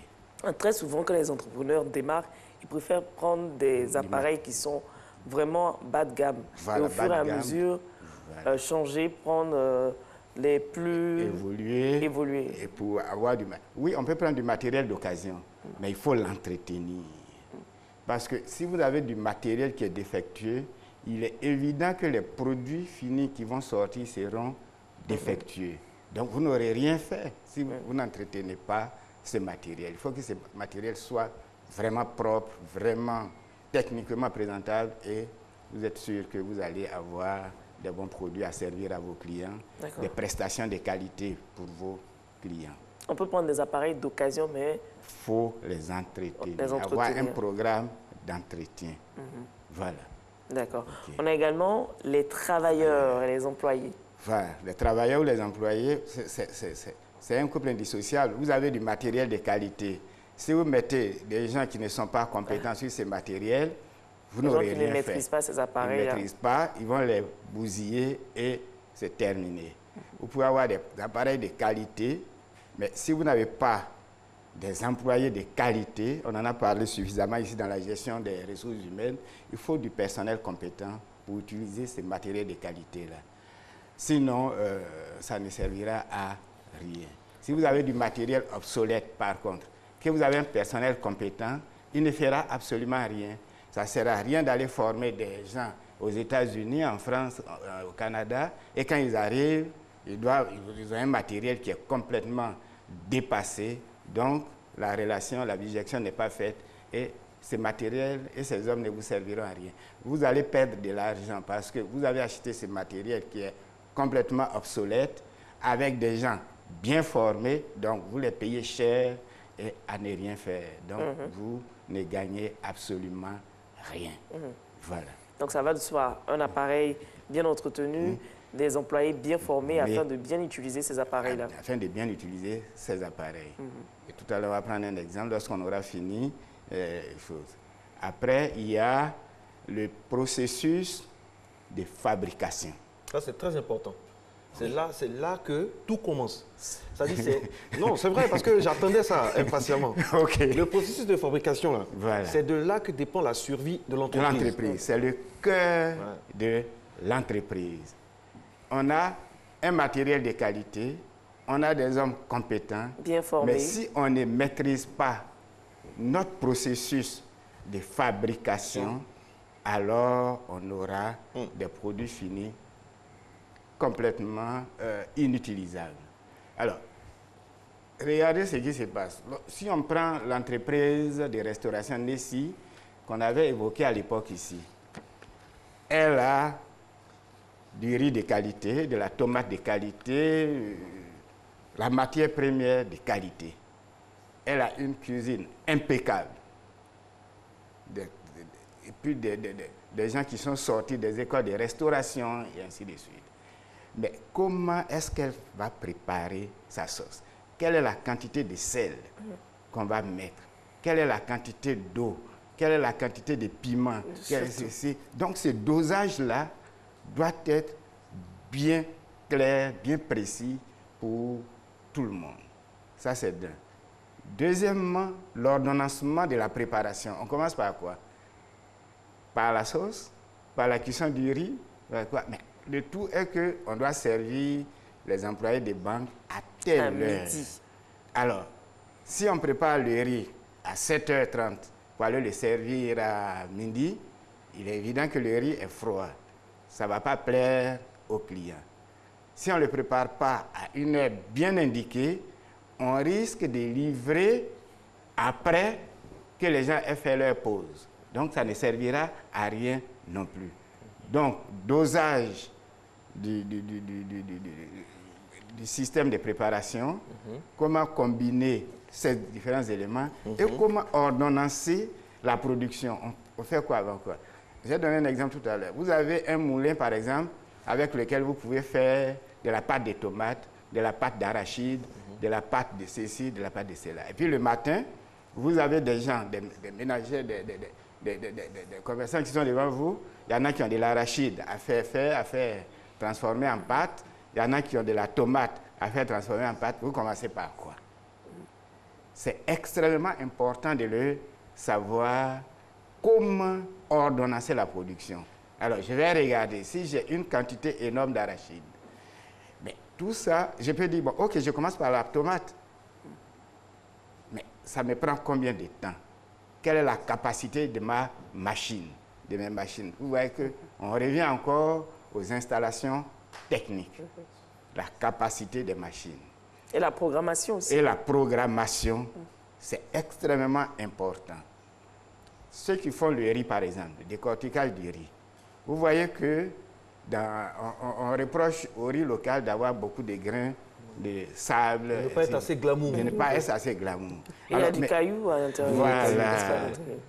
Très souvent, quand les entrepreneurs démarrent, ils préfèrent prendre des appareils qui sont vraiment bas de gamme. Voilà, et au fur et à mesure, changer, prendre les plus évolués. Et pour avoir oui, on peut prendre du matériel d'occasion, mais il faut l'entretenir. Parce que si vous avez du matériel qui est défectueux, il est évident que les produits finis qui vont sortir seront défectueux. Donc, vous n'aurez rien fait si vous n'entretenez pas ce matériel. Il faut que ce matériel soit vraiment propre, vraiment techniquement présentable et vous êtes sûr que vous allez avoir des bons produits à servir à vos clients, des prestations de qualité pour vos clients. On peut prendre des appareils d'occasion, mais... Il faut les entretenir, avoir un programme d'entretien. Voilà. D'accord. Okay. On a également les travailleurs et les employés. Voilà. Les travailleurs ou les employés, c'est un couple indissociable. Vous avez du matériel de qualité. Si vous mettez des gens qui ne sont pas compétents sur ces matériels, vous n'aurez rien fait. Les gens qui ne maîtrisent pas ces appareils. Ils ne maîtrisent pas, ils vont les bousiller et c'est terminé. Vous pouvez avoir des appareils de qualité, mais si vous n'avez pas des employés de qualité, on en a parlé suffisamment ici dans la gestion des ressources humaines, il faut du personnel compétent pour utiliser ces matériels de qualité-là. Sinon, ça ne servira à rien. Si vous avez du matériel obsolète, par contre, que vous avez un personnel compétent, il ne fera absolument rien. Ça ne sert à rien d'aller former des gens aux États-Unis, en France, au Canada, et quand ils arrivent, ils ont un matériel qui est complètement dépassé. Donc, la relation, la bijection n'est pas faite et ces matériels et ces hommes ne vous serviront à rien. Vous allez perdre de l'argent parce que vous avez acheté ce matériel qui est complètement obsolète avec des gens bien formés, donc vous les payez cher et à ne rien faire. Donc, vous ne gagnez absolument rien. Voilà. Donc, ça va de soi. Un appareil bien entretenu, des employés bien formés afin de bien utiliser ces appareils-là. Afin de bien utiliser ces appareils. Et tout à l'heure, on va prendre un exemple lorsqu'on aura fini. Après, il y a le processus de fabrication. Ça, c'est très important. C'est là que tout commence. Non, c'est vrai, parce que j'attendais ça impatiemment. Le processus de fabrication, là, c'est de là que dépend la survie de l'entreprise. C'est le cœur de l'entreprise. On a un matériel de qualité, on a des hommes compétents, bien formés. Mais si on ne maîtrise pas notre processus de fabrication, alors on aura des produits finis complètement inutilisables. Alors, regardez ce qui se passe. Si on prend l'entreprise de restauration Nessie, qu'on avait évoquée à l'époque ici, elle a du riz de qualité, de la tomate de qualité, la matière première de qualité. Elle a une cuisine impeccable. Et puis des gens qui sont sortis des écoles de restauration et ainsi de suite. Mais comment est-ce qu'elle va préparer sa sauce? Quelle est la quantité de sel qu'on va mettre? Quelle est la quantité d'eau? Quelle est la quantité de piment? Donc ce dosage-là doit être bien clair, bien précis pour tout le monde. Ça, c'est d'un. Deuxièmement, l'ordonnancement de la préparation. On commence par quoi? Par la sauce, par la cuisson du riz, par quoi? Mais le tout est qu'on doit servir les employés des banques à telle heure. Alors, si on prépare le riz à 7h30 pour aller le servir à midi, il est évident que le riz est froid. Ça ne va pas plaire aux clients. Si on ne le prépare pas à une heure bien indiquée, on risque de livrer après que les gens aient fait leur pause. Donc, ça ne servira à rien non plus. Donc, dosage du système de préparation, comment combiner ces différents éléments et comment ordonnancer la production. On fait quoi avant quoi? J'ai donné un exemple tout à l'heure. Vous avez un moulin, par exemple, avec lequel vous pouvez faire de la pâte de tomate, de la pâte d'arachide, de la pâte de ceci, de la pâte de cela. Et puis le matin, vous avez des gens, des ménagers, des commerçants qui sont devant vous. Il y en a qui ont de l'arachide à faire transformer en pâte. Il y en a qui ont de la tomate à faire transformer en pâte. Vous commencez par quoi? C'est extrêmement important de le savoir comment ordonnancer la production. Alors, je vais regarder si j'ai une quantité énorme d'arachide. Mais tout ça, je peux dire, bon, ok, je commence par la tomate. Mais ça me prend combien de temps? Quelle est la capacité de ma machine, de mes machines? Vous voyez qu'on revient encore aux installations techniques. La capacité des machines. Et la programmation aussi. Et la programmation, c'est extrêmement important. Ceux qui font le riz, par exemple, le décortiquage du riz, vous voyez que on reproche au riz local d'avoir beaucoup de grains de sable. De ne pas être assez glamour. De ne pas être assez glamour. Il y a du caillou à l'intérieur. Voilà.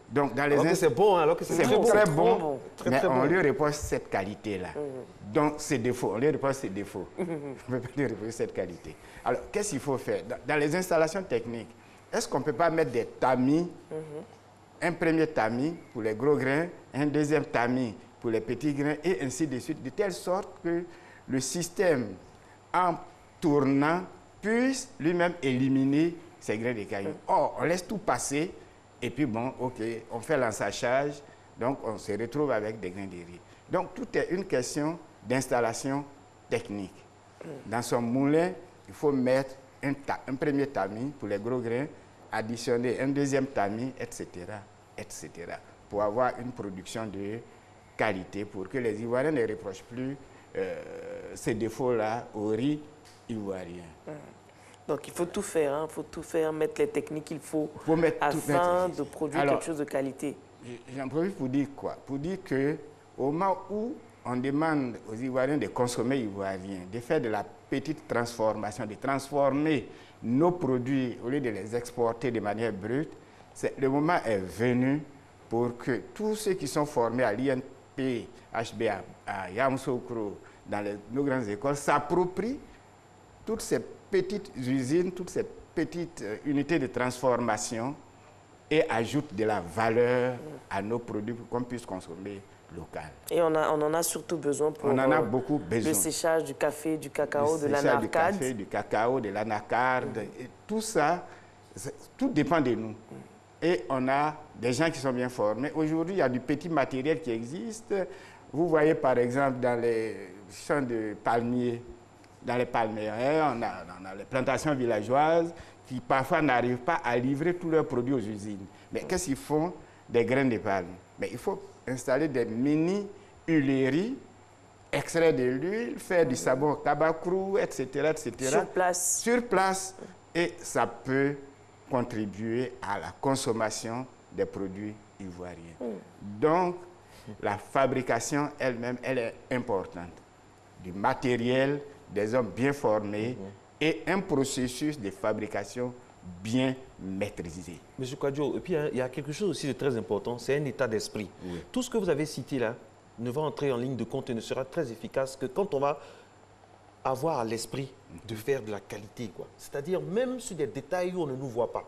Donc, dans les alors que c'est bon, alors que c'est très bon. Très, mais très on bon. lui reproche cette qualité-là. Donc, ses défauts. On lui reproche ses défauts. On ne peut pas lui reprocher cette qualité. Alors, qu'est-ce qu'il faut faire? Dans les installations techniques, est-ce qu'on ne peut pas mettre des tamis, un premier tamis pour les gros grains, un deuxième tamis pour les petits grains, et ainsi de suite, de telle sorte que le système, en tournant, puisse lui-même éliminer ces grains de cailloux. Or, on laisse tout passer, et puis bon, ok, on fait l'ensachage, donc on se retrouve avec des grains de riz. Donc, tout est une question d'installation technique. Dans son moulin, il faut mettre un premier tamis pour les gros grains, additionner un deuxième tamis, etc., etc., pour avoir une production de qualité, pour que les Ivoiriens ne reprochent plus ces défauts-là au riz ivoirien. Donc il faut tout faire, hein? Il faut tout faire, mettre les techniques qu'il faut afin de produire quelque chose de qualité. J'en profite pour dire quoi? Pour dire qu'au moment où on demande aux Ivoiriens de consommer ivoirien, de faire de la petite transformation, de transformer nos produits au lieu de les exporter de manière brute, le moment est venu pour que tous ceux qui sont formés à l'INP, HBA, à Yamoussoukro, dans nos grandes écoles, s'approprient toutes ces petites usines, toutes ces petites unités de transformation et ajoutent de la valeur à nos produits pour qu'on puisse consommer local. Et on en a surtout besoin pour beaucoup besoin. Le séchage du café, du cacao, de l'anacarde. Du café, du cacao, de l'anacarde, tout ça, tout dépend de nous. Et on a des gens qui sont bien formés. Aujourd'hui, il y a du petit matériel qui existe. Vous voyez par exemple dans les champs de palmiers, dans les palmiers, on a les plantations villageoises qui parfois n'arrivent pas à livrer tous leurs produits aux usines. Mais qu'est-ce qu'ils font? Des graines de palme. Mais il faut installer des mini-huileries, extraire de l'huile, faire du savon tabac-crou, etc., etc. Sur place. Sur place. Et ça peut contribuer à la consommation des produits ivoiriens. Donc, la fabrication elle-même, elle est importante. Du matériel, des hommes bien formés et un processus de fabrication bien maîtrisé. Monsieur Kwadjo, et puis il y a quelque chose aussi de très important, c'est un état d'esprit. Oui. Tout ce que vous avez cité là ne va entrer en ligne de compte et ne sera très efficace que quand on va avoir à l'esprit de faire de la qualité. C'est-à-dire même sur des détails où on ne nous voit pas.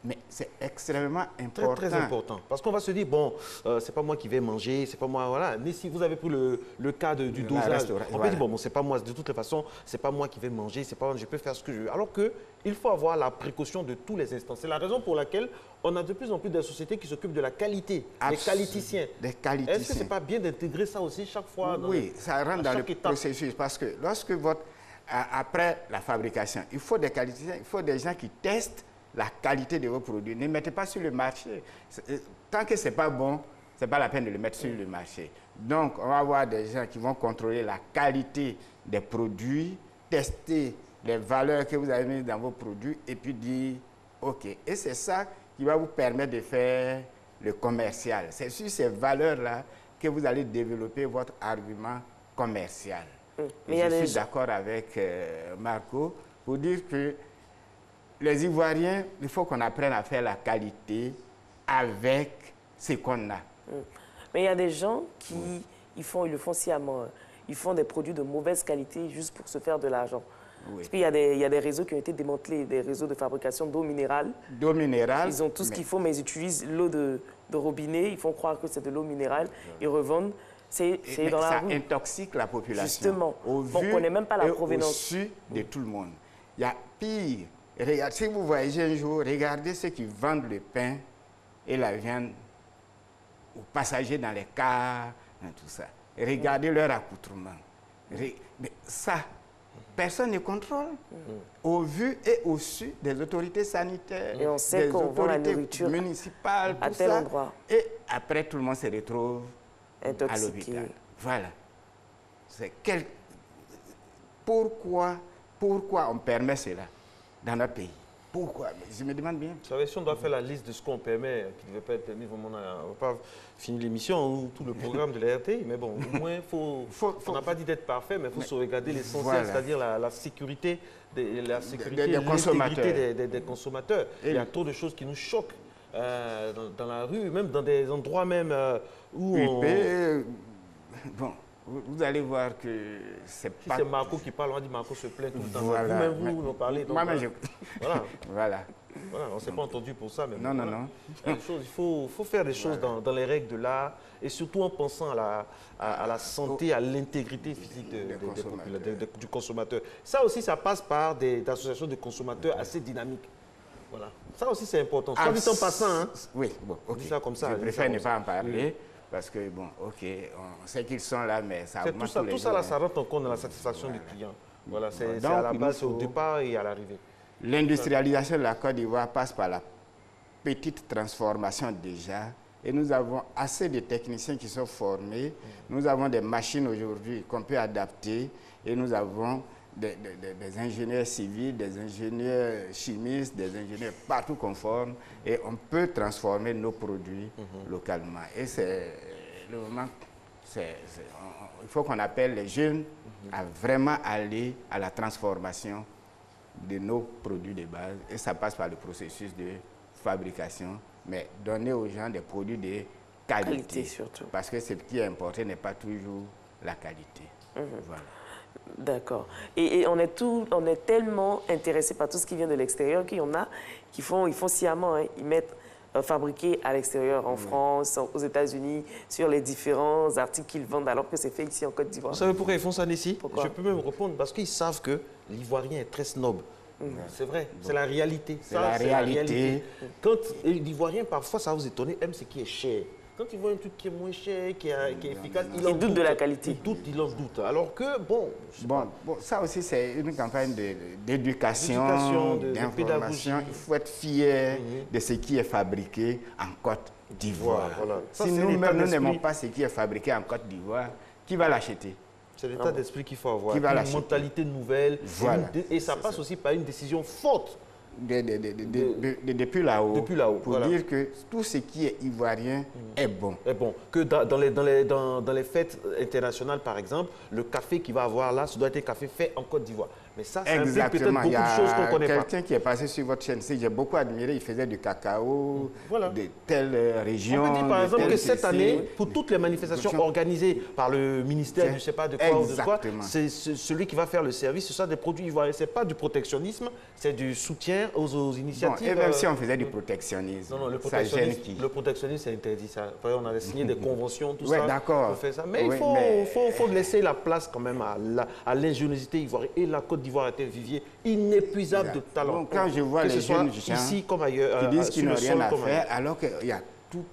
Mais c'est extrêmement important. Très, très important. Parce qu'on va se dire, bon, c'est pas moi qui vais manger, c'est pas moi, voilà. Mais si vous avez pris le cas du dosage, on peut dire, bon, c'est pas moi, de toutes les façons, c'est pas moi qui vais manger, c'est pas moi, je peux faire ce que je veux. Alors qu'il faut avoir la précaution de tous les instants. C'est la raison pour laquelle on a de plus en plus de sociétés qui s'occupent de la qualité, des qualiticiens. Des qualiticiens. Est-ce que c'est pas bien d'intégrer ça aussi chaque fois? Oui, ça rentre dans le processus. Parce que lorsque après la fabrication, il faut des qualiticiens, il faut des gens qui testent la qualité de vos produits. Ne mettez pas sur le marché. Tant que ce n'est pas bon, ce n'est pas la peine de le mettre sur le marché. Donc, on va avoir des gens qui vont contrôler la qualité des produits, tester les valeurs que vous avez mises dans vos produits et puis dire, OK. Et c'est ça qui va vous permettre de faire le commercial. C'est sur ces valeurs-là que vous allez développer votre argument commercial. Et je suis d'accord avec Marco pour dire que les Ivoiriens, il faut qu'on apprenne à faire la qualité avec ce qu'on a. Mais il y a des gens qui ils le font sciemment. Ils font des produits de mauvaise qualité juste pour se faire de l'argent. Oui. Parce qu'il y a des réseaux qui ont été démantelés, des réseaux de fabrication d'eau minérale. D'eau minérale. Ils ont tout ce qu'il faut, mais ils utilisent l'eau de robinet. Ils font croire que c'est de l'eau minérale. Ils revendent. C'est dans la rue. Ça intoxique la population. Justement. On ne connaît même pas la provenance. Au-dessus de tout le monde. Il y a pire. Regardez, si vous voyagez un jour, regardez ceux qui vendent le pain et la viande aux passagers dans les cars, tout ça. Regardez leur accoutrement. Mais ça, personne ne contrôle. Au vu et au su des autorités sanitaires, et on sait des autorités municipales, tout ça. Endroit. Et après, tout le monde se retrouve à l'hôpital. Voilà. Pourquoi on permet cela dans notre pays? Pourquoi? Je me demande bien. Vous savez, si on doit faire la liste de ce qu'on permet, qui ne devait pas être permis, on ne va pas finir l'émission ou tout le programme de la RTI, mais bon, au moins, on n'a pas dit d'être parfait, mais il faut se regarder l'essentiel, voilà. C'est-à-dire la sécurité, des consommateurs. Il y a trop de choses qui nous choquent dans la rue, même dans des endroits où bon. Vous allez voir que c'est pas... Si c'est Marco qui parle, on dit Marco se plaint tout le temps. Voilà. Vous-même, vous nous parlez. Donc, voilà. On ne s'est pas entendu pour ça. Mais non. Il faut faire des choses dans les règles de l'art et surtout en pensant à la santé, à l'intégrité physique du consommateur. Ça aussi, ça passe par des associations de consommateurs assez dynamiques. Voilà. Ça aussi, c'est important. Soit dit en passant. Hein. Oui, bon, ok. Dis ça comme ça. Je préfère ne pas en parler. Parce que, bon, OK, on sait qu'ils sont là, mais ça augmente tous les jours. Tout ça, là, ça rentre en compte dans la satisfaction du client. Voilà, c'est à la base, au départ et à l'arrivée. L'industrialisation de la Côte d'Ivoire passe par la petite transformation déjà. Et nous avons assez de techniciens qui sont formés. Nous avons des machines aujourd'hui qu'on peut adapter. Et nous avons des ingénieurs civils, des ingénieurs chimistes, des ingénieurs partout conformes. Et on peut transformer nos produits localement. Et c'est le moment, il faut qu'on appelle les jeunes à vraiment aller à la transformation de nos produits de base. Et ça passe par le processus de fabrication, mais donner aux gens des produits de qualité surtout. Parce que ce qui est importé n'est pas toujours la qualité. Voilà. D'accord. Et on est tellement intéressé par tout ce qui vient de l'extérieur qu'il y en a qui ils font sciemment, hein, ils mettent fabriqué à l'extérieur, en France, aux États-Unis, sur les différents articles qu'ils vendent, alors que c'est fait ici en Côte d'Ivoire. Vous savez pourquoi ils font ça ici? Je peux même répondre, parce qu'ils savent que l'Ivoirien est très snob. C'est vrai, c'est la réalité. C'est la réalité. Quand l'Ivoirien, parfois, ça va vous étonner, aime ce qui est cher. Quand il voit un truc qui est moins cher, qui est efficace, il doute de la qualité. Il en doute. Alors que, bon, ça aussi, c'est une campagne d'éducation, d'information. Il faut être fier de ce qui est fabriqué en Côte d'Ivoire. Voilà. Si nous-mêmes, nous n'aimons pas ce qui est fabriqué en Côte d'Ivoire, qui va l'acheter? C'est l'état d'esprit qu'il faut avoir. Une mentalité nouvelle. Voilà. Et ça passe aussi par une décision forte. Depuis là-haut, pour dire que tout ce qui est ivoirien est bon. Que dans les fêtes internationales, par exemple, le café qu'il va avoir là, ça doit être un café fait en Côte d'Ivoire. Mais ça, c'est peut-être beaucoup de choses qu'on ne connaît pas. Quelqu'un qui est passé sur votre chaîne, j'ai beaucoup admiré, il faisait du cacao, de telle région. On peut dire par exemple que cette année, pour toutes les manifestations organisées par le ministère, je ne sais pas de quoi ou de quoi, c'est celui qui va faire le service, ce sont des produits ivoiriens. Ce n'est pas du protectionnisme, c'est du soutien aux initiatives. Non, et même si on faisait du protectionnisme, non, le protectionnisme, ça gêne qui? Le protectionnisme, c'est interdit. Ça. On a signé des conventions, tout ça. D'accord. Mais il faut laisser la place quand même à l'ingéniosité ivoirienne. Et la Côte d'Ivoire est un vivier inépuisable de talent. Donc, quand je vois les jeunes gens ici comme ailleurs, qui disent qu'ils n'ont rien à faire, alors qu'il y a tout,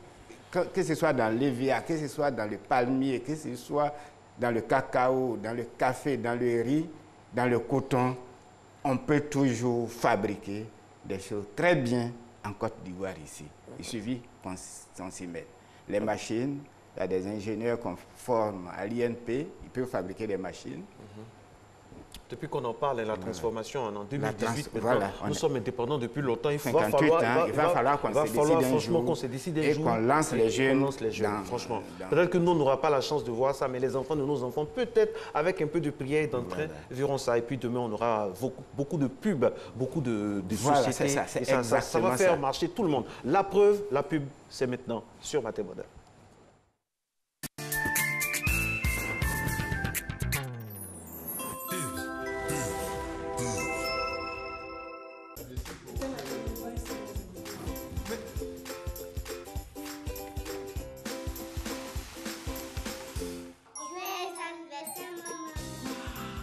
que ce soit dans l'EVA, que ce soit dans le palmier, que ce soit dans le cacao, dans le café, dans le riz, dans le coton, on peut toujours fabriquer des choses très bien en Côte d'Ivoire ici. Il suffit qu'on s'y mette. Les machines, il y a des ingénieurs qu'on forme à l'INP, ils peuvent fabriquer des machines. Depuis qu'on en parle, la transformation en 2018, nous sommes indépendants depuis longtemps. Il va falloir qu'on se décide un jour et qu'on lance les jeunes. Franchement. Peut-être que nous, on n'aura pas la chance de voir ça, mais les enfants de nos enfants, peut-être avec un peu de prière et d'entrain, verront ça. Et puis demain, on aura beaucoup de pubs, beaucoup de sociétés. Ça va faire marcher tout le monde. La preuve, la pub, c'est maintenant sur Matin Bonheur.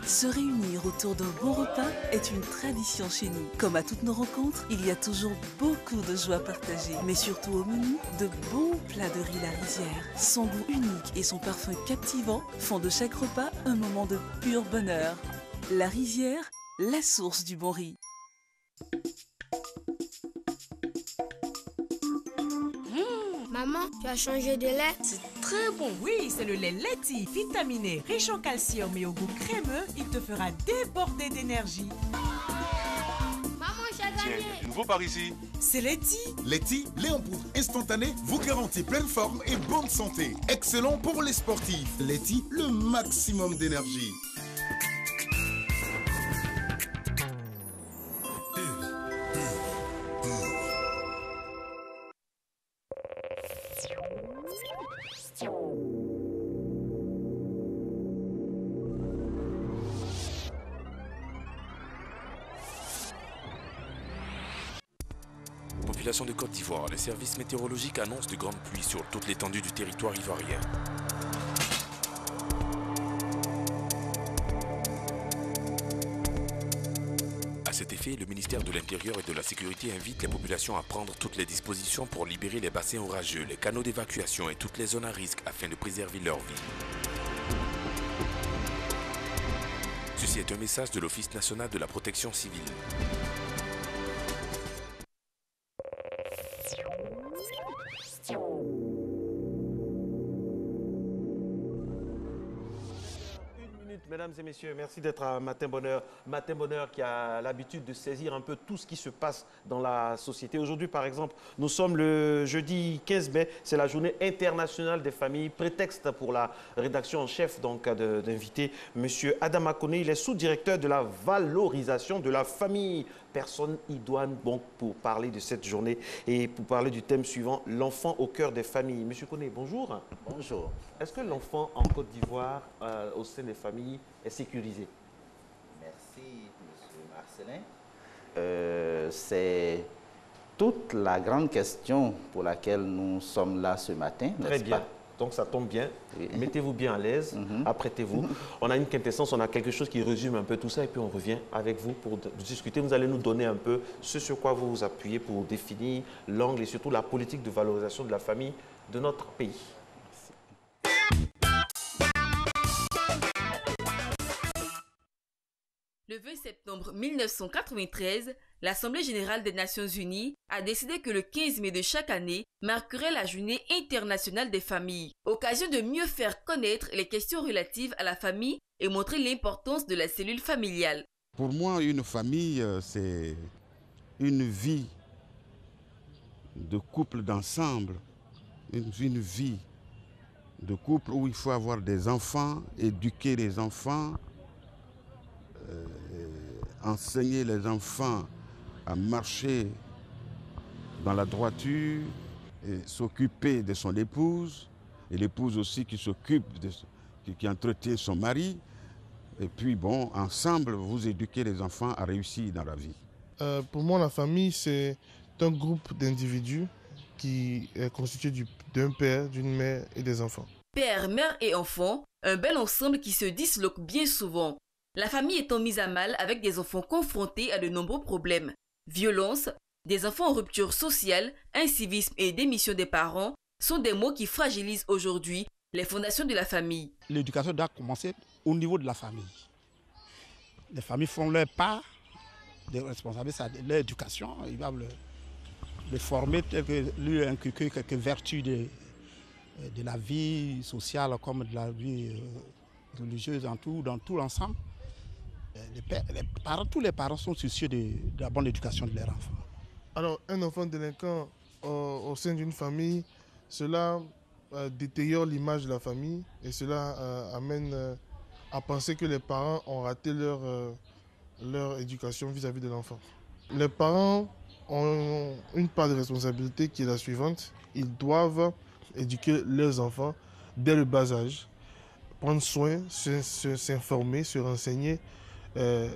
Se réunir autour d'un bon repas est une tradition chez nous. Comme à toutes nos rencontres, il y a toujours beaucoup de joie partagée. Mais surtout au menu, de bons plats de riz La Rizière. Son goût unique et son parfum captivant font de chaque repas un moment de pur bonheur. La Rizière, la source du bon riz. Maman, tu as changé de lait? C'est très bon. Oui, c'est le lait Leti, vitaminé, riche en calcium et au goût crémeux. Il te fera déborder d'énergie. Maman, j'ai gagné. Tiens, nouveau par ici. C'est Leti. Leti, lait en poudre instantané, vous garantit pleine forme et bonne santé. Excellent pour les sportifs. Leti, le maximum d'énergie. Population de Côte d'Ivoire, les services météorologiques annoncent de grandes pluies sur toute l'étendue du territoire ivoirien. À cet effet, le ministère de l'Intérieur et de la Sécurité invite les populations à prendre toutes les dispositions pour libérer les bassins orageux, les canaux d'évacuation et toutes les zones à risque afin de préserver leur vie. Ceci est un message de l'Office national de la protection civile. Mesdames et messieurs, merci d'être à Matin Bonheur. Matin Bonheur qui a l'habitude de saisir un peu tout ce qui se passe dans la société. Aujourd'hui, par exemple, nous sommes le jeudi 15 mai, c'est la journée internationale des familles. Prétexte pour la rédaction en chef d'inviter M. Adama Koné. Il est sous-directeur de la valorisation de la famille. Personne idoine bon, pour parler de cette journée et pour parler du thème suivant, l'enfant au cœur des familles. Monsieur Koné, bonjour. Bonjour. Est-ce que l'enfant en Côte d'Ivoire, au sein des familles, est sécurisé? Merci, M. Marcelin. C'est toute la grande question pour laquelle nous sommes là ce matin, n'est-ce pas? Très bien. Donc ça tombe bien. Oui. Mettez-vous bien à l'aise, apprêtez-vous. On a une quintessence, on a quelque chose qui résume un peu tout ça et puis on revient avec vous pour discuter. Vous allez nous donner un peu ce sur quoi vous vous appuyez pour définir l'angle et surtout la politique de valorisation de la famille de notre pays. Le 20 septembre 1993, l'Assemblée générale des Nations unies a décidé que le 15 mai de chaque année marquerait la journée internationale des familles, occasion de mieux faire connaître les questions relatives à la famille et montrer l'importance de la cellule familiale. Pour moi, une famille, c'est une vie de couple d'ensemble, une vie de couple où il faut avoir des enfants, éduquer les enfants, enseigner les enfants à marcher dans la droiture et s'occuper de son épouse, et l'épouse aussi qui s'occupe, qui entretient son mari. Et puis bon, ensemble, vous éduquez les enfants à réussir dans la vie. Pour moi, la famille, c'est un groupe d'individus qui est constitué d'un père, d'une mère et des enfants. Père, mère et enfants, un bel ensemble qui se disloque bien souvent. La famille étant mise à mal avec des enfants confrontés à de nombreux problèmes. Violence, des enfants en rupture sociale, incivisme et démission des parents sont des mots qui fragilisent aujourd'hui les fondations de la famille. L'éducation doit commencer au niveau de la famille. Les familles font leur part de responsabilité, leur éducation. Ils doivent le former, lui inculquer quelques vertus de la vie sociale comme de la vie religieuse dans tout l'ensemble. Tous les parents sont soucieux de la bonne éducation de leurs enfants. Alors, un enfant délinquant au sein d'une famille, cela détériore l'image de la famille et cela amène à penser que les parents ont raté leur éducation vis-à-vis de l'enfant. Les parents ont une part de responsabilité qui est la suivante. Ils doivent éduquer leurs enfants dès le bas âge, prendre soin, s'informer, se renseigner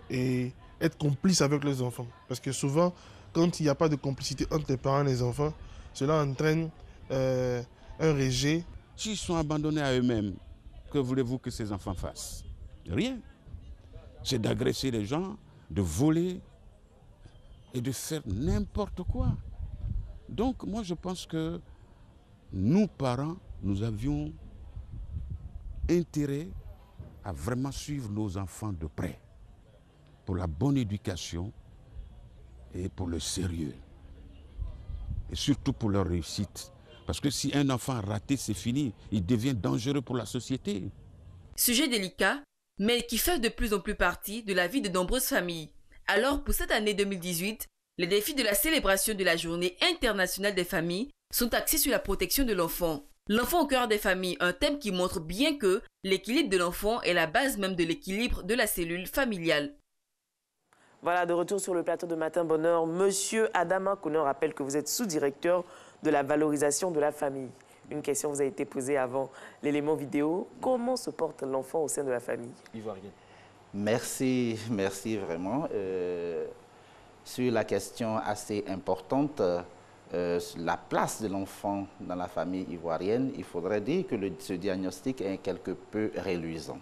et être complice avec les enfants. Parce que souvent, quand il n'y a pas de complicité entre les parents et les enfants, cela entraîne un rejet. S'ils sont abandonnés à eux-mêmes, que voulez-vous que ces enfants fassent? Rien. C'est d'agresser les gens, de voler et de faire n'importe quoi. Donc moi je pense que nous, parents, nous avions intérêt à vraiment suivre nos enfants de près pour la bonne éducation et pour le sérieux. Et surtout pour leur réussite. Parce que si un enfant a raté, c'est fini. Il devient dangereux pour la société. Sujet délicat, mais qui fait de plus en plus partie de la vie de nombreuses familles. Alors, pour cette année 2018, les défis de la célébration de la Journée internationale des familles sont axés sur la protection de l'enfant. L'enfant au cœur des familles, un thème qui montre bien que l'équilibre de l'enfant est la base même de l'équilibre de la cellule familiale. Voilà, de retour sur le plateau de Matin Bonheur. Monsieur Adama Kone rappelle que vous êtes sous-directeur de la valorisation de la famille. Une question vous a été posée avant l'élément vidéo. Comment se porte l'enfant au sein de la famille? Ivoirienne. Merci vraiment. Sur la question assez importante, la place de l'enfant dans la famille ivoirienne, il faudrait dire que ce diagnostic est quelque peu reluisant.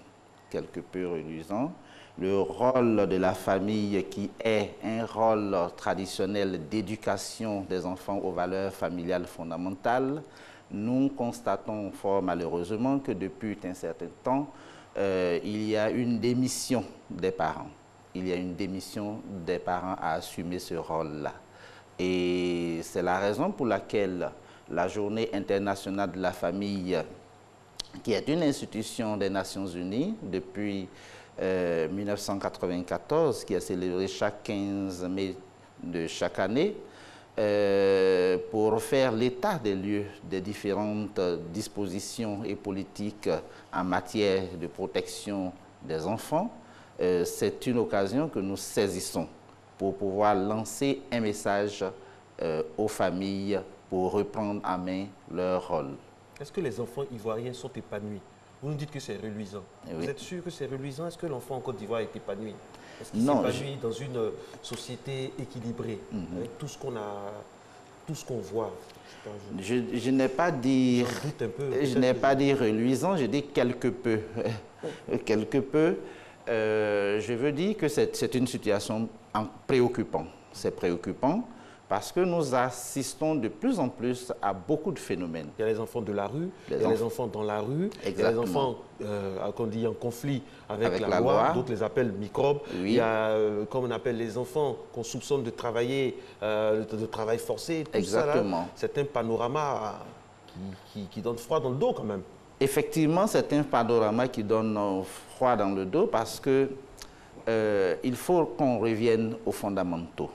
Le rôle de la famille qui est un rôle traditionnel d'éducation des enfants aux valeurs familiales fondamentales, nous constatons fort malheureusement que depuis un certain temps, il y a une démission des parents. Il y a une démission des parents à assumer ce rôle-là. Et c'est la raison pour laquelle la Journée internationale de la famille, qui est une institution des Nations Unies depuis 1994, qui est célébrée chaque 15 mai de chaque année, pour faire l'état des lieux des différentes dispositions et politiques en matière de protection des enfants. C'est une occasion que nous saisissons pour pouvoir lancer un message aux familles pour reprendre en main leur rôle. Est-ce que les enfants ivoiriens sont épanouis? Vous nous dites que c'est reluisant. Oui. Vous êtes sûr que c'est reluisant? Est-ce que l'enfant en Côte d'Ivoire est épanoui? Est-ce qu'il s'épanouit dans une société équilibrée, avec tout ce qu'on a, tout ce qu'on voit? Je n'ai pas dit reluisant, je dis quelque peu. Quelque peu. Je veux dire que c'est une situation préoccupante. C'est préoccupant parce que nous assistons de plus en plus à beaucoup de phénomènes. Il y a les enfants de la rue, il y a les enfants dans la rue, il y a les enfants qu'on dit en conflit avec la loi, d'autres les appellent microbes. Oui. Il y a, comme on appelle les enfants qu'on soupçonne de travailler, de travail forcé, tout ça. C'est un panorama qui donne froid dans le dos quand même. Effectivement, c'est un panorama qui donne froid dans le dos parce que il faut qu'on revienne aux fondamentaux.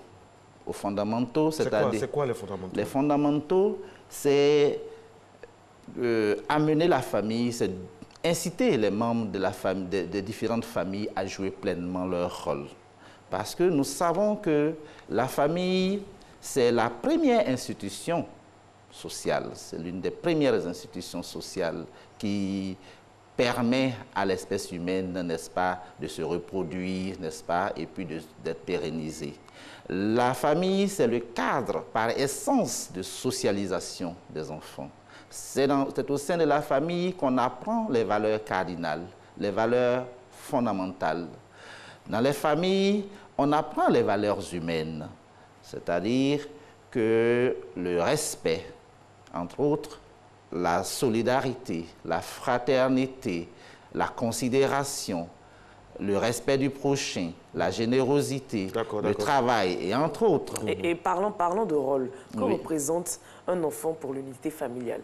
Aux fondamentaux, c'est-à-dire... C'est quoi les fondamentaux? Les fondamentaux, c'est amener la famille, c'est inciter les membres de la famille, des différentes familles à jouer pleinement leur rôle. Parce que nous savons que la famille, c'est la première institution sociale, c'est l'une des premières institutions sociales qui permet à l'espèce humaine, n'est-ce pas, de se reproduire, n'est-ce pas, et puis d'être pérennisée. La famille, c'est le cadre par essence de socialisation des enfants. C'est au sein de la famille qu'on apprend les valeurs cardinales, les valeurs fondamentales. Dans les familles, on apprend les valeurs humaines, c'est-à-dire que le respect, entre autres, la solidarité, la fraternité, la considération, le respect du prochain, la générosité, le travail, et entre autres. Et parlons de rôle. Que représente un enfant pour l'unité familiale?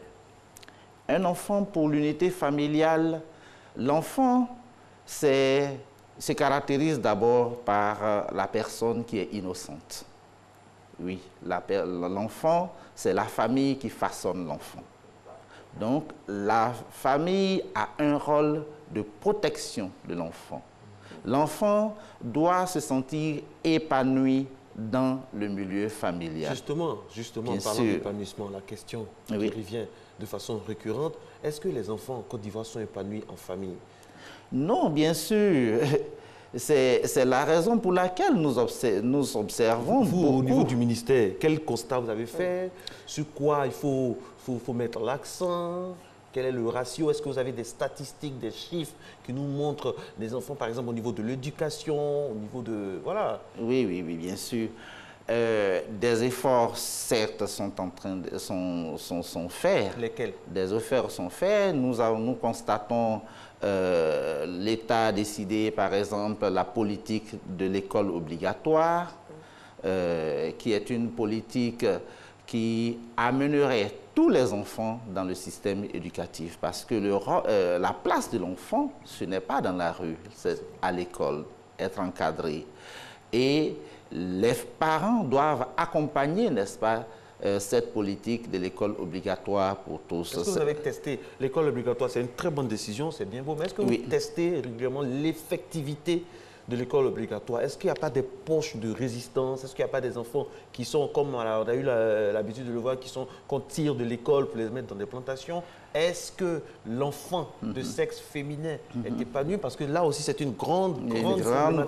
Un enfant pour l'unité familiale, l'enfant se caractérise d'abord par la personne qui est innocente. Oui, l'enfant, c'est la famille qui façonne l'enfant. Donc, la famille a un rôle de protection de l'enfant. L'enfant doit se sentir épanoui dans le milieu familial. Justement, en parlant d'épanouissement, la question qui revient de façon récurrente, est-ce que les enfants en Côte d'Ivoire sont épanouis en famille? Non, bien sûr. C'est la raison pour laquelle nous observons vous, au niveau du ministère, quel constat vous avez fait? Sur quoi il faut mettre l'accent? Quel est le ratio? Est-ce que vous avez des statistiques, des chiffres qui nous montrent des enfants, par exemple, au niveau de l'éducation, au niveau de... Voilà. Oui, bien sûr. Des efforts, certes, sont faits. Lesquels? Des efforts sont faits. Nous constatons l'État a décidé, par exemple, la politique de l'école obligatoire, qui est une politique qui amènerait tous les enfants dans le système éducatif. Parce que la place de l'enfant, ce n'est pas dans la rue, c'est à l'école, être encadré. Et les parents doivent accompagner, n'est-ce pas, cette politique de l'école obligatoire pour tous. Est-ce que vous avez testé l'école obligatoire? C'est une très bonne décision, c'est bien beau, mais est-ce que vous testez régulièrement l'effectivité de l'école obligatoire? Est-ce qu'il n'y a pas des poches de résistance? Est-ce qu'il n'y a pas des enfants qui sont, comme on a eu l'habitude de le voir, qu'on tire de l'école pour les mettre dans des plantations? Est-ce que l'enfant de sexe féminin est épanoui? Parce que là aussi, c'est une grande